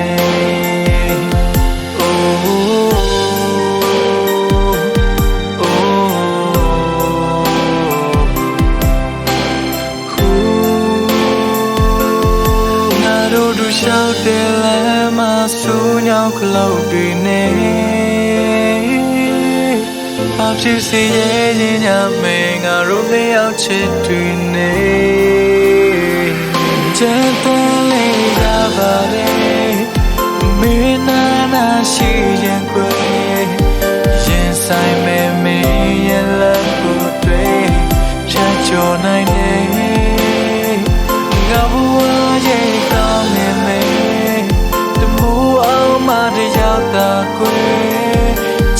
ရှောက်တယ်လမ်းမှာဆူညောင်းကလောက်တွေနဲ့ဘာဖြစ်စေရဲ့ရင်ညမဲငါတို့နှစ်ယောက်ချစ်တွေနဲ့ကျန်တဲ့လေးရပါတယ်မင်းနာနာရှိရင်ကွယ်ရင်ဆိုင်မဲမင်းရဲ့လက်ကိုတွေ့ဖြတ်ကျော်နိုင်တယ်ငါဘဝရဲ့ကောင်းနေမယ်တမိုးအောင်မတယောက်သာကွယ်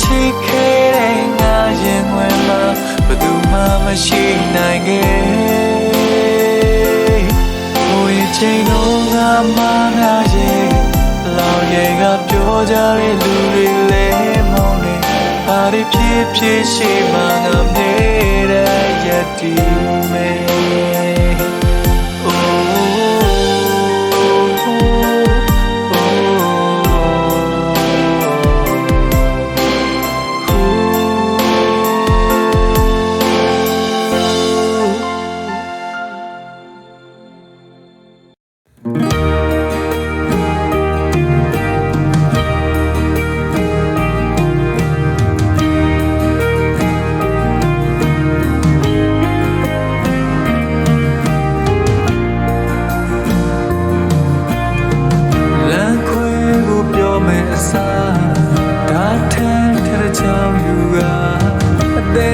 ချစ်ခဲ့တဲ့ငါရင်ဝင်မှာဘယ်သူမှမရှိနိုင်ခဲ့ဟိုရဲ့ချိန်တော့ငါမှများရဲ့လောင်ရဲ့ကပြောကြတဲ့လူတွေလည်းမောင်းနေဘာတွေဖြစ်ဖြစ်ရှိမှငါနေတဲ့ရက်ဒီမဲ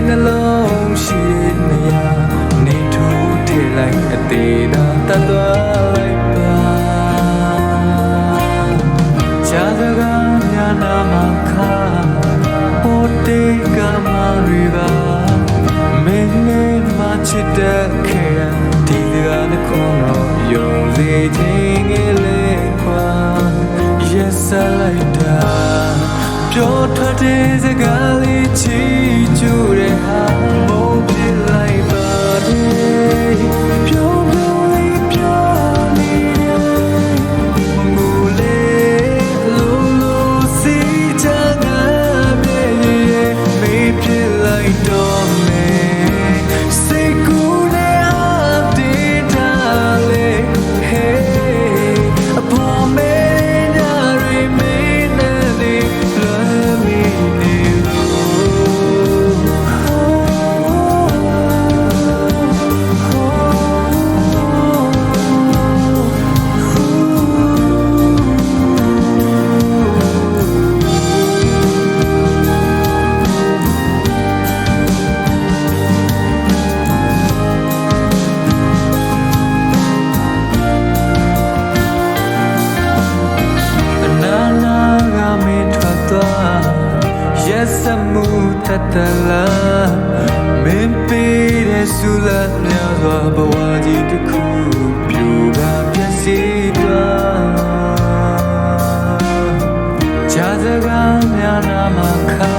နှလုံးရှိနေရနေထူးထည့်လိုက်အသေးသာတတ်သွားလိုက်ပါချာစကားများနာမခါဟိုတေးကမာရီပါမင်းနဲ့မချစ်တဲ့ခေဒီကနေ့ခုံတော့ယုံစေခြင်းငယ်လေးခွာ Yes I like that ပြောထွက်တဲ့စကားလေးချီကျူတဲ့ဟာမုန်းပြလိုက်ပါတယ်ပြောလေးပြောနေတယ်မငူလေးလုံးလုံးစီချာငါပြေမေးပြလိုက်တော့မယ်စိတ်ကူးနဲ့အတေးတာလေ Hey အပေါ်မေးညာရီမေးနေတယ်တလာမင်းပေးတဲ့ဆူလာများစွာဘဝကြီးတစ်ခုပြူကပြည့်စည်သွားချာစကားများနာမခါ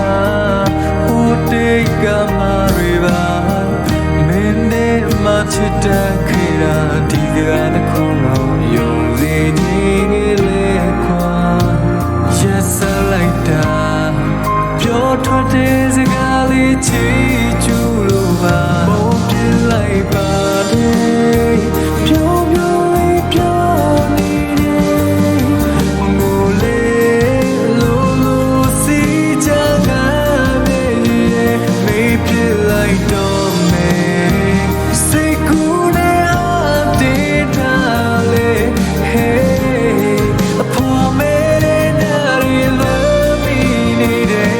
ဟိုတေးကမာရီပါမင်းနဲ့မချစ်တဲ့ခေရာဒီကနေ့ခုံတော့ယုံစေခြင်းလေးခွာ Yes I like that ပြောထွက်တဲ့စကားလေးချီကျူလို့ပါမုန်းပြလိုက်ပါတယ်ပြောပြောလေးပြောနေတယ်ငိုလေးလုံးလုံးစီချာကမေးမေးပြလိုက်တော့မယ်စိတ်ကူးနဲ့အတေးထားလေ Hey အပေါ်မေးတဲ့နာရီလုံးနေတယ်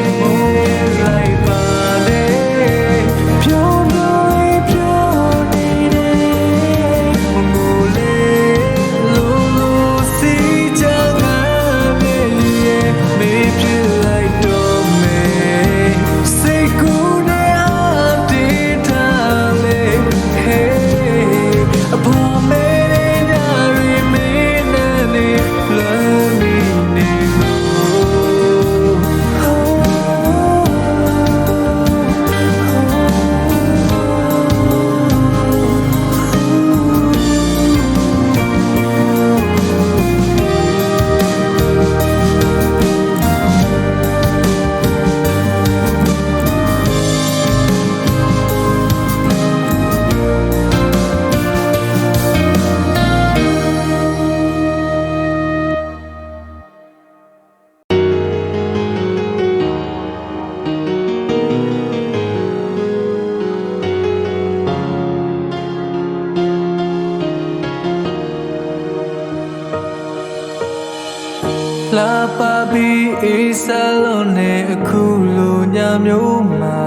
လာပါပြီးအေးစလုံးနဲ့အခုလိုညမျိုးမှာ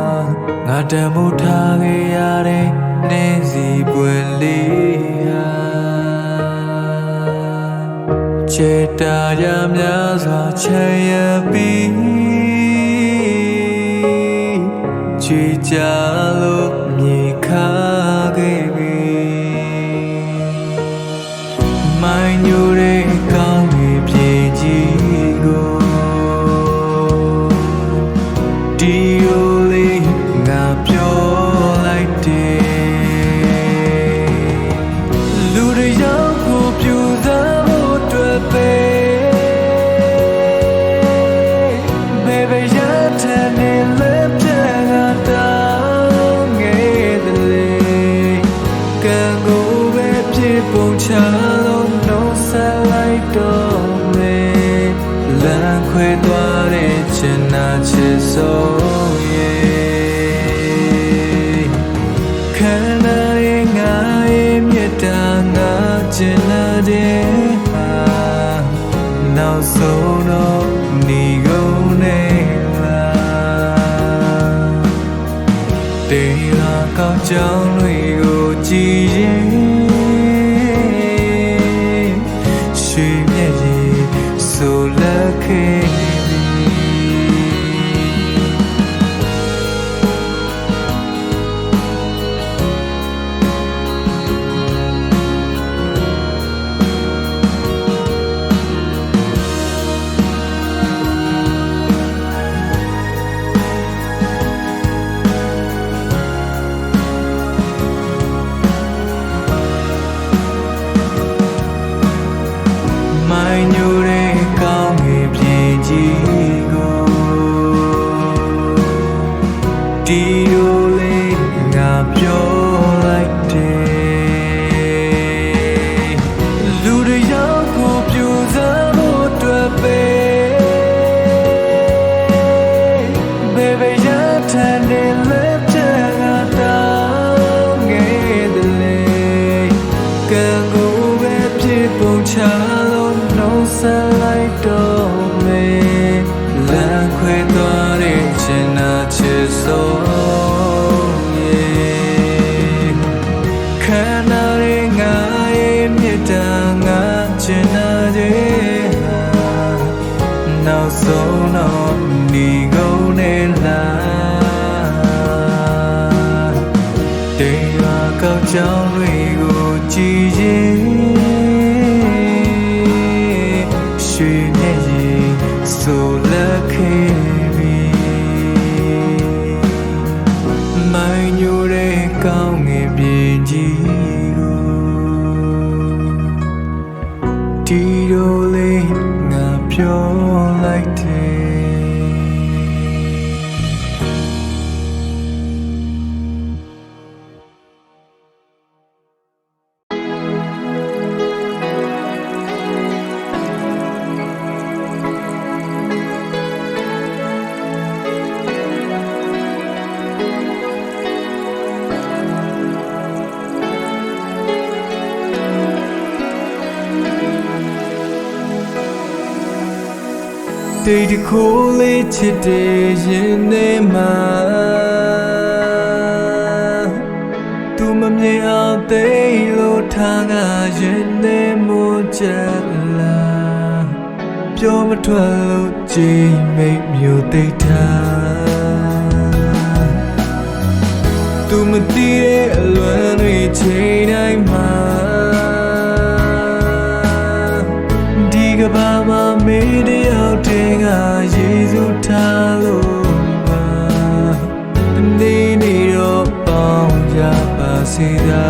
ငါတံမိုးထားခဲ့ရတဲ့နေ့စီပွင့်လေးဟာချေတာရများစွာချမ်းရပြီးချီကြလို့မြေခါခဲ့ပြီမိုင်းညိုတဲ့ကောင်းတွေပြေကြီးကိုဒီလိုလေးငါပြောလိုက်တယ်လူတွေရောက်ကိုပြူသားဖို့အတွက်ပဲဘေဘေရတဲ့နေလက်ပြကတောင်းငယ်တယ်လေကံကိုပဲပြေပုံချလို့နှုတ်ဆက်လိုက်တော့မယ်လမ်းခွဲသွားတဲ့ချင်နာချစ်စိုးရဲ့ခန္ဓာရဲ့ငါရဲ့မြတ်တာငါချင်နာတဲ့ဟာနောက်ဆုံးတော့နေကုန်နေလားတေလာကောင်းကြောင်းတွေကိုကြည်ရင်ရွှေမြက်ရည်ဆိုလက်ခဲ့မိုင်းညိုတဲ့ကောင်းငယ်ပြေကြီးကိုဒီလိုလေးငါပြောလိုက်တယ်လူတွေရောက်ကိုပြူစားဖို့အတွက်ပဲဘေဘေရတဲ့နေလက်ပြကတောင်းငယ်တယ်လေကံကိုပဲပြေပုံချဆက်လိုက်တော့မယ်လမ်းခွဲသွားတဲ့ချင်နာချစ်စိုးရဲ့ခန္ဓာရဲ့ငါရဲ့မြတ်တာငါချင်နာတဲ့ဟာနောက်ဆုံးတော့နေကုန်နေလားတေရွာကောက်ကြောင်တွေကိုကြည်ရင်ဆိုလက်ခဲ့ပြီမိုင်းညိုတဲ့ကောင်းငယ်ပြေကြီးကိုဒီလိုလေးငါပြောလိုက်တယ်တေတခိုးလေးချစ်တဲ့ရင်ထဲမှာသူမမြင်အောင်သိလို့ထားကရင်ထဲမို့ချက်လာပြောမထွက်လို့ကြိမ်မိတ်မျိုးသိထားသူမသိတဲ့အလွမ်းတွေချိန်တိုင်းမှာဒီကဘာမှာမေးတယောက်တည်းကယေရှုထားလို့ပါဒီနေ့တော့ပေါင်းကြပါစေသာ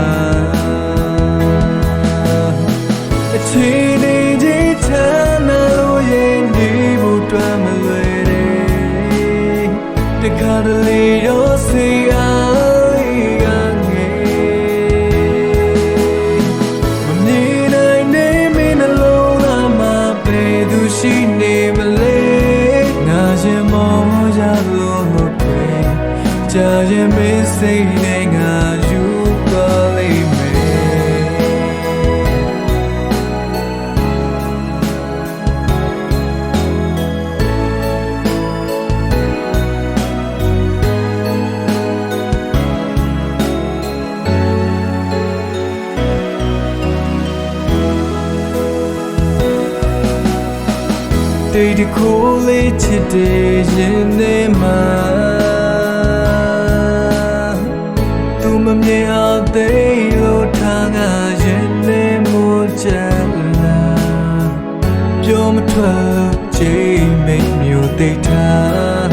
အချိန်လေးကြီးထမ်းလို့ရင်ဒီဘူးတွမ်းမလွယ်တယ်တခါတလေတော့စေအားကငယ်မမြင်နိုင်နေမင်းနှလုံးသားမှာပဲသူရှိနေမလဲငါရင်မောကြလို့ပဲကြာရင်မင်းစိတ်နဲ့ငါယူသွားလိမ့်မယ် တိတ်တခိုးလေးချစ်တဲ့ရင်ထဲမှာသူမမြင်အောင်သိလို့ထားငါရင်ထဲမို့ချမ်းလာပြောမထွက်ချိန်မိတ်မျိုးတိတ်ထား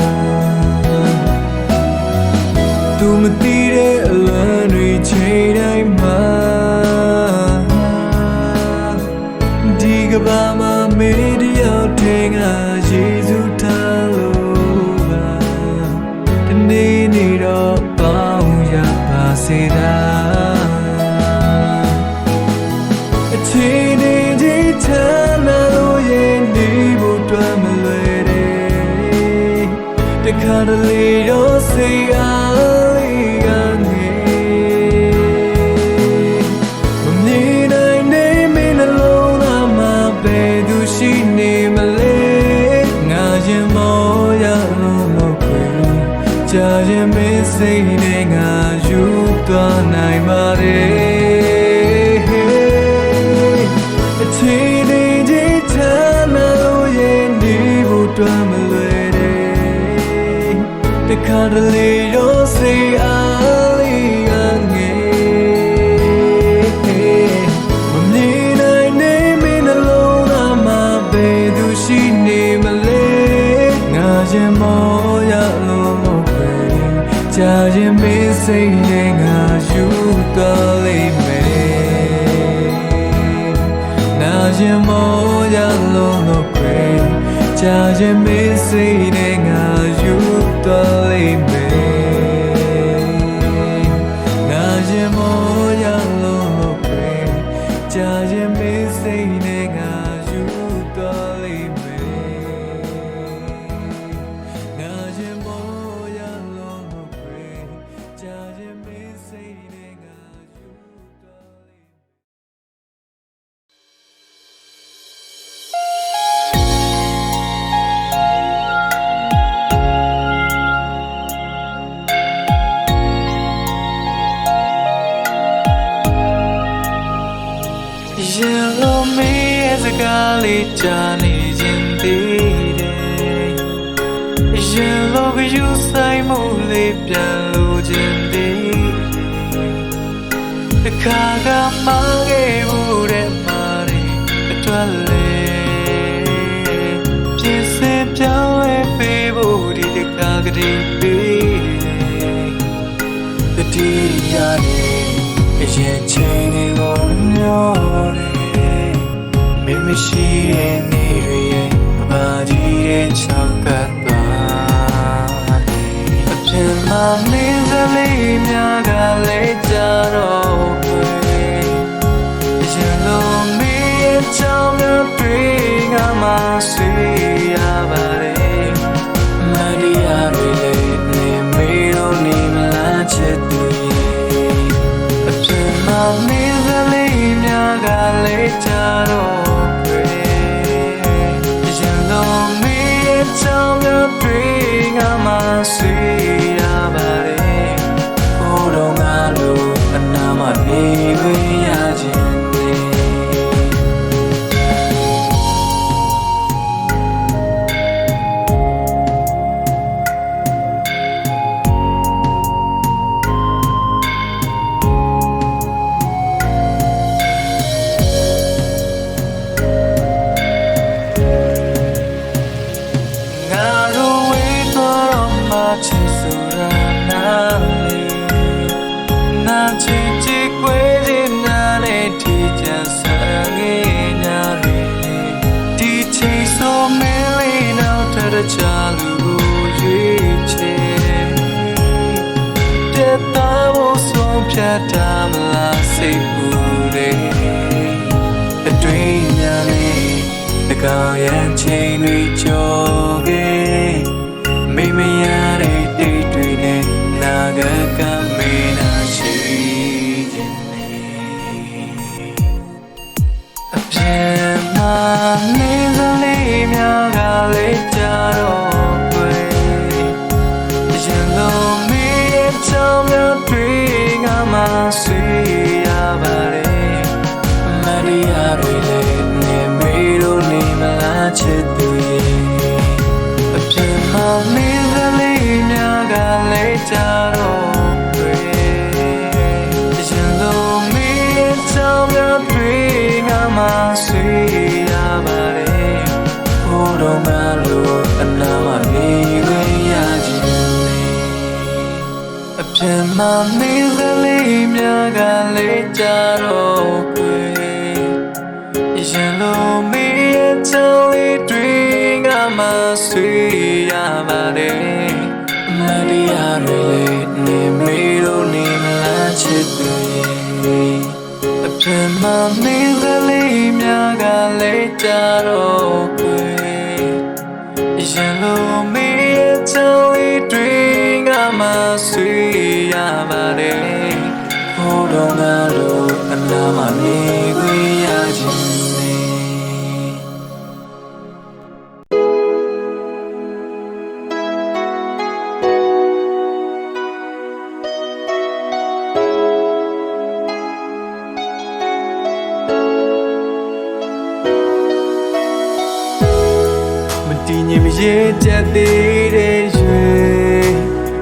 သူမသိတဲ့အလံတွေချိန်တိုင်းမှာဒီကဘာမှာမေးတယောက်ထင်ကယေရှုထားလို့ပါဒီနေ့နေတော့ပေါင်းရပါစေသာအချိန်ဒီချမ်းသာလို့ရင်ဒီဖို့တွမ်းမလွယ်တယ်တခါတလေတော့စိတ်အားလေးကနေမမြင်နိုင်နေမင်းနှလုံးသားမှာဘယ်သူရှိနေမလဲငါရင်မောရလို့ခွေကြာရင်မင်းစိတ်နဲ့ငါယူသွားနိုင်ပါတယ်အချိန်ဒီချမ်းသာလို့ရင်ဒီဖို့တွမ်းမလွယ်တယ်တခါတလေတော့စိတ်အားလေးကငယ်မမြင်နိုင်နေမင်းနှလုံးသားမှာဘယ်သူရှိနေမလဲငါရင်မောရလို့ပဲကြာရင်မင်းစိတ်နဲ့ငါယူသွားလိမ့်မယ်ငါရင်မောရလို့ပဲကြာရင်မင်းစိတ်နဲ့ငါယူသွားလိမ့်မယ်ငါရင်မောရလို့ပဲကြာရင်မင်းစိတ်နဲ့ငါယူသွားလိမ့်မယ်ငါရင်မောရလို့ပဲကြာရင်မင်းစိတ်နဲ့ငါယူသွားလိမ့်မယ်ရင်လုံးမင်းရဲ့စကားလေးကြားနေခြင်းသေးတယ်ရင်လုံးကယူဆိုင်မှုလေးပြန်လို့ခြင်းသေးတခါကမှခဲ့ဘူးတဲ့မာရီအတွက်လေပြင်ဆင်ပြောင်းလဲပေးဖို့ဒီတခါကလေးပေးတတိယနေ့အရင်ချိန်တွေကိုမျောတယ်မင်းမရှိတဲ့နေ့တွေရဲ့ဘာကြီးတဲ့ချောက်ကပ်သွားအပြင်မှာမင်းကလေးများကလည်းကြတော့ပဲရင်လုံးမင်းရဲ့ချောင်းတွေငါမှဆွေးရပါတယ်မတရားတွေလည်းနေမေလို့နေမလားချစ်သူမင်းကလေးများကလည်းကြတော့ပဲရင်လုံးမင်းရဲ့ချောင်းတွေငါမှဆွေးရပါတယ်ဟိုတော့ငါလိုအနာမနေခွင့်ရခြင်းချစ်ဆိုတာနာလေနာချစ်ချစ်ခွေးခြင်းနာနဲ့ဒီချမ်းဆန်ခဲ့ညာလေဒီချိန်ဆိုမင်းလေးနောက်ထပ်ချလူကိုရွေးချယ်တဲ့သားဖို့ဆုံးဖြတ်တာမလားစိတ်ပူတယ်အတွင်းညာလေးတကောင်ရဲ့ချိန်တွေကြော်ခဲ့မိမရတဲ့တိတ်တွေနဲ့နာဂကမေနာရှိခြင်းအပြင်မှာနေစလေးများကလေးကြတော့ပဲရင်လုံးမင်းရဲ့ချောင်းတွေငါမှဆွေးရပါတယ်မတရားတွေလည်းနေမေလို့နေမလားချစ်သူရဲ့ ဆွေရပါတယ်ဟိုတော့ငါလို့အနာမနေခွင့်ရခြင်းလေအပြင်မှာနေသလေးများကလေးကြတော့ကွယ်ရင်လုံးမီးရဲ့ချောင်းလေးတွင်ငါမှဆွေရပါတယ်မတရားတွေလေးနေမေလို့နေမလားချစ်သူအပြင်မှာနေသလေးများကလေးကြတော့ကွယ်ရင်လုံးမီးရဲ့ချောင်းလေးတွင်ငါမှဆွေရပါတယ်ဟိုတော့ငါတို့အနာမနေခွင့်ရခြင်းတည်ငြိမ်မရေတတ်သေးတဲ့ရွယ်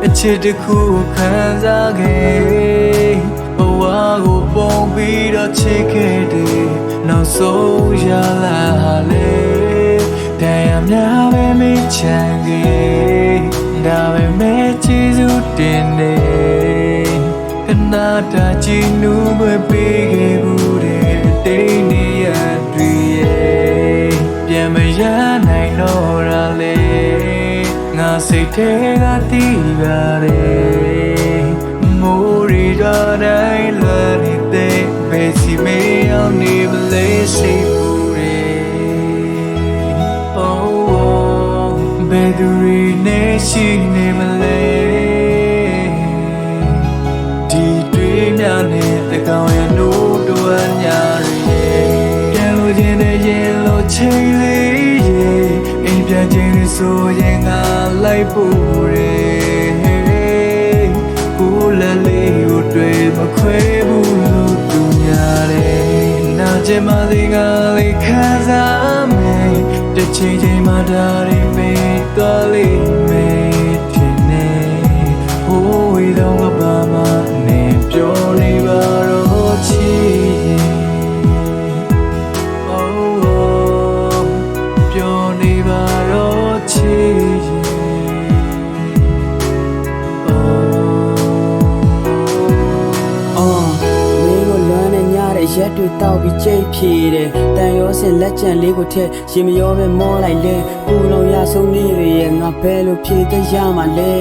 အချစ်တစ်ခုခံစားခဲ့ဘဝကိုပုံပြီးတော့ချစ်ခဲ့တယ်နောက်ဆုံးရလာလေတရားများပဲမချမ်းခဲ့ဒါပဲမဲ့ကျေးဇူးတင်နေခဏတာကြည်နူးပဲပေးခဲ့ဘူးတဲ့တိတ်နေရတွေ့ရဲ့ပြန်မရနိုင်တော့ရလေငါစိတ်ထဲကတည်ပါတယ်မိုးရီတော်တိုင်းလွန်နေတဲ့ဘယ်စီမေးအောင်နေမလဲစိတ်ပူတယ် Oh ဘယ်သူတွေနဲ့ရှိနေမလဲဒီတွေးများနဲ့တကောင်ရနိုးတွန်းညာရဲ့ပြန်လို့ခြင်းနဲ့ရင်လို့ချိန်လေးရဲ့အိမ်ပြန်ခြင်းနဲ့ဆိုရင်ငါလိုက်ဖို့ရဲ့ကိုလည်းလေးကိုတွေ့မခွဲဘူးလို့သူများတယ်နာကျင်မလေးငါလေးခံစားမယ်တစ်ချိန်ချိန်မှဒါတွေမေးတော်လေးမယ်ထင်နေဟိုဝေတော့ဘာမှနေပြောနေပါတော့ချီပြောနေပါတော့ချီရက်တွေတောက်ပြီးကြိတ်ဖြေတယ်တန်ရောစင်လက်ကျန်လေးကိုထက်ရင်မရောပဲမောလိုက်လေပူလုံးရဆုံးနေရရဲ့ငါဘဲလို့ဖြေတဲ့ရမှာလေ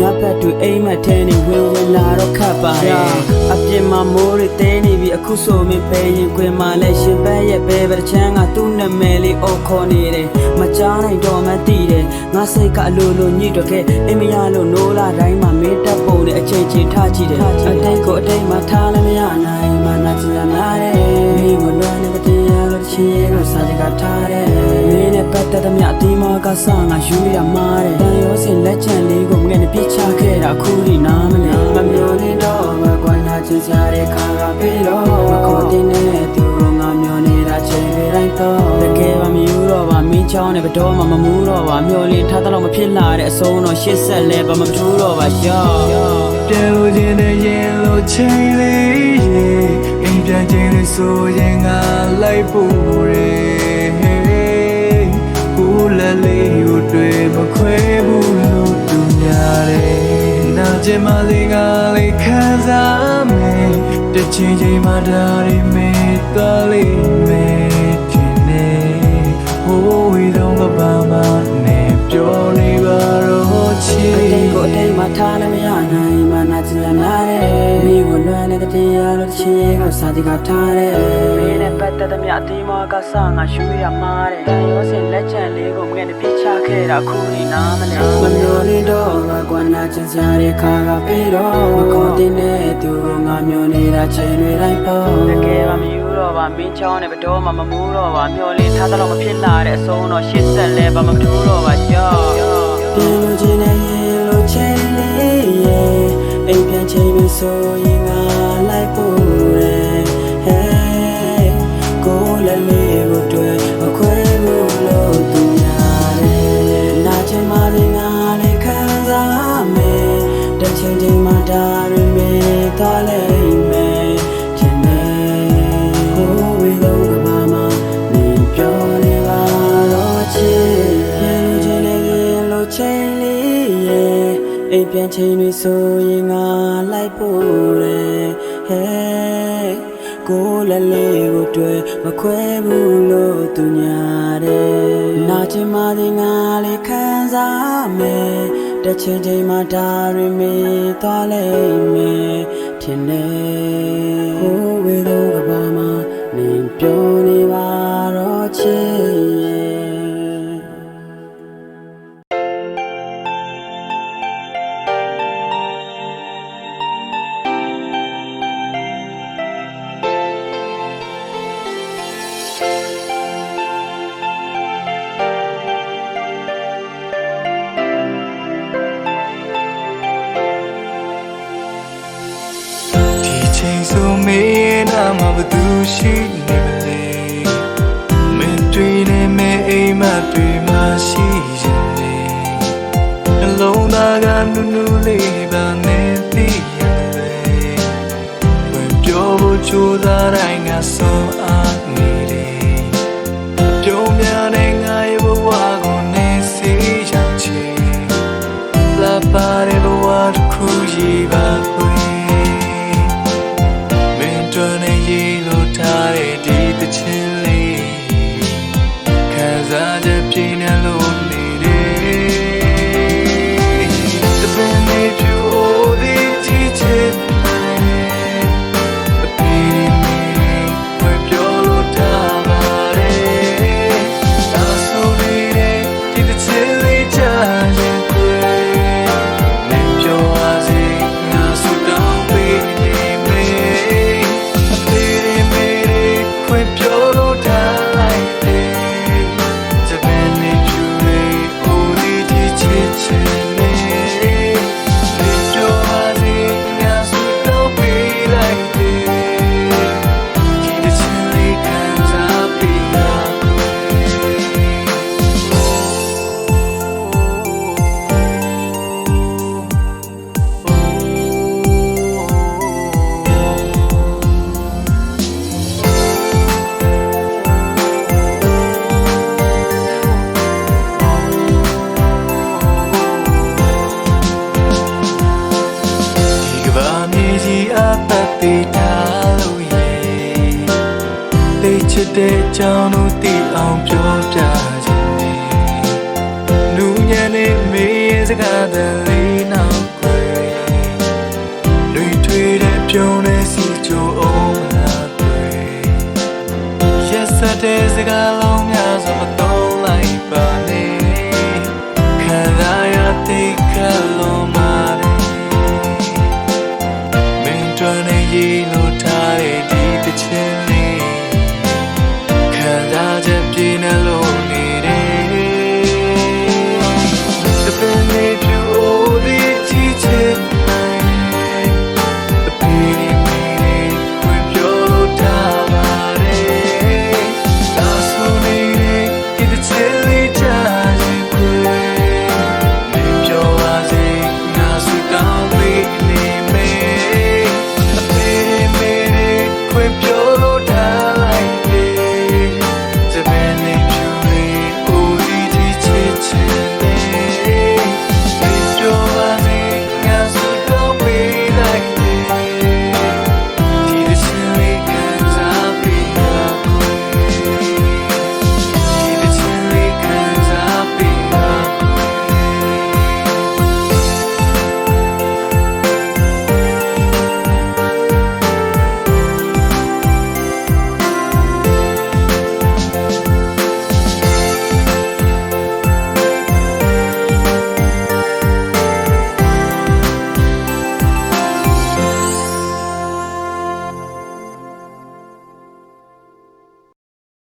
ငါဘက်တွေအိမ်မက်ထဲနေဝင်လာတော့ခတ်ပါတယ်အပြစ်မှာမိုးတွေတဲနေပြီအခုဆိုမင်းပဲရင်ခွင်မှာလဲရှင်ဘက်ရဲ့ဘဲပဲချမ်းကသူ့နာမည်လေးအုပ်ခေါ်နေတယ်မကြားနိုင်တော့မှသိတယ်ငါစိတ်ကအလိုလိုညှိတော့ခဲ့အိမ်မရလို့နိုးလာတိုင်းမှာမင်းတက်ပုံနဲ့အချိန်ချင်းထားကြည့်တယ်အတိတ်ကိုအတိတ်မှာထားလည်းမရနိုင်မှနာကျင်လာမင်းကိုလွမ်းနေတဲ့တရားလို့ချင်ရလို့စာတကထားတယ်မင်းနဲ့ပတ်သက်တဲ့မြအတီးမောကဆာငါယူရမှာတယ်တန်ရောစင်လက်ချန်လေးကိုငဲ့နဲ့ပြချခဲ့တာခုထိနားမလဲမမျောနေတော့မကွာနာချင်စားတဲ့ခါကပြီးတော့မခေါ်တင်တဲ့သူငါမျောနေတာချိန်တွေတိုင်းတော့တကယ်မှမယူတော့ပါမင်းချောင်းနဲ့ဘတော်မှမမူးတော့ပါမျောလေးထားတော့မဖြစ်လာတဲ့အဆုံးတော့ရှစ်ဆက်လဲဘာမှမထူးတော့ပါရောပြန်လို့ခြင်းနဲ့ရင်လို့ချိန်လေးအိမ်ပြန်ခြင်းနဲ့ဆိုရင်ငါလိုက်ဖို့ရဲ့ကိုလည်းလေးကိုတွေ့မခွဲဘူးလို့သူများတယ်နာကျင်မလေးငါလေးခံစားမယ်တစ်ချိန်ချိန်မှဒါတွေမေးတော်လေးမယ်ထင်နေဟိုဝေတော့ဘာမှနေပြောနေပါတော့ချီကိုအတိတ်မှာထားလည်းမရနိုင်မှနာကျင်လာတယ်မိကိုလွမ်းနေတဲ့တရားလို့ချင်ရကိုစာတကထားတယ်မင်းနဲ့ပတ်သက်တဲ့မြအတီးမောကဆာငါရှူရမှာတယ်တန်ရောစင်လက်ချန်လေးကိုငဲ့နဲ့ပြချခဲ့တာခုနေနားမလဲမမျောနေတော့ငါကွာနာကျင်စားတဲ့ခါကပြီးတော့မခေါ်တင်တဲ့သူငါမျောနေတာချိန်တွေတိုင်းပေါ့တကယ်မှမယူတော့ပါမင်းချောင်းနဲ့ဘတော်မှမမူးတော့ပါမျောလေးထားတော့မဖြစ်လာတဲ့အဆုံးတော့ရှစ်ဆက်လဲဘာမှမထူးတော့ပါရောပြန်လို့ခြင်းနဲ့ရင်လို့ချိန်လေးရဲ့အိမ်ပြန်ချိန်ပြီးဆိုရင်ငါလိုက်ဖို့ရဲ့ဟဲ့ကိုလည်းလေးကိုတွေ့မခွဲဘူးလို့သူများတယ်နာချင်မှလည်းငါလည်းခံစားမယ်တစ်ချိန်ချိန်မှဒါရမေသွားလိမ့်မယ်ချင်နေကိုဝေတော့ဘာမှ ချိန်တွေဆိုရင်ငါလိုက်ဖို့တယ်ဟဲ့ကိုလည်းလေးကိုတွေ့မခွဲဘူးလို့သူညာတယ်နာချင်မှဒီငါလေးခံစားမယ်တစ်ချိန်ချိန်မှဒါတွေမေးသွားလိမ့်မယ်ထင်တယ်ဟိုဝေတော့ကဘာမှနေပြောနေပါတော့ချစ်ချိန်ဆိုမေးနာမှာဘသူရှိနေမလဲမင်းတွေ့နေမဲအိမ်မတွေ့မှရှိရင်လေနှလုံးသားကနူးနူးလေးပါနေသိရတယ်ဝင်ပြောဖို့ကြိုးစားတိုင်းငါဆုံးအားနေတယ်ပြုံးများတဲ့ငါရဲ့ဘဝကိုနေစေရောက်ချင်လာပါတဲ့ဘဝတစ်ခုကြီးပါခွေထားတဲ့ဒီတချင်လေးခံစားချက်ပြင်းနေလို့နေတယ်တပင်လေးဖြူအိုဒီချစ်ချစ်အပြေးမေးဝယ်ပြောလို့ထားပါတယ်ဒါဆိုနေတဲ့ဒီတချင်လေးချရင်ခွေနေပြောပါစေငါဆူတောင်းပေးနေမေပြောလို့ထားလိုက်တယ်တပင်လေးဖြူလေးအိုဒီဒီချစ်ချင်နေပြောပါစေငါစူတော့ပေးလိုက်တယ်ဒီတချင်လေးခံစားပြီးတော့ချစ်တဲ့အကြောင်းတို့သိအောင်ပြောပြခြင်းနဲ့နူးညံ့တဲ့မေးရဲ့စကားတည်းလေးနောက်ွယ်တွေထွေးတဲ့ပြုံးတဲ့စီချိုအောင်လာွယ်ရက်စတဲ့စကားလုံးများစွာမတော့လိုက်ပါနဲ့ခံစားရတဲ့ကလုံးမာတယ်မင်းတို့နဲ့ရေလို့ထားတဲ့ဒီတစ်ချင်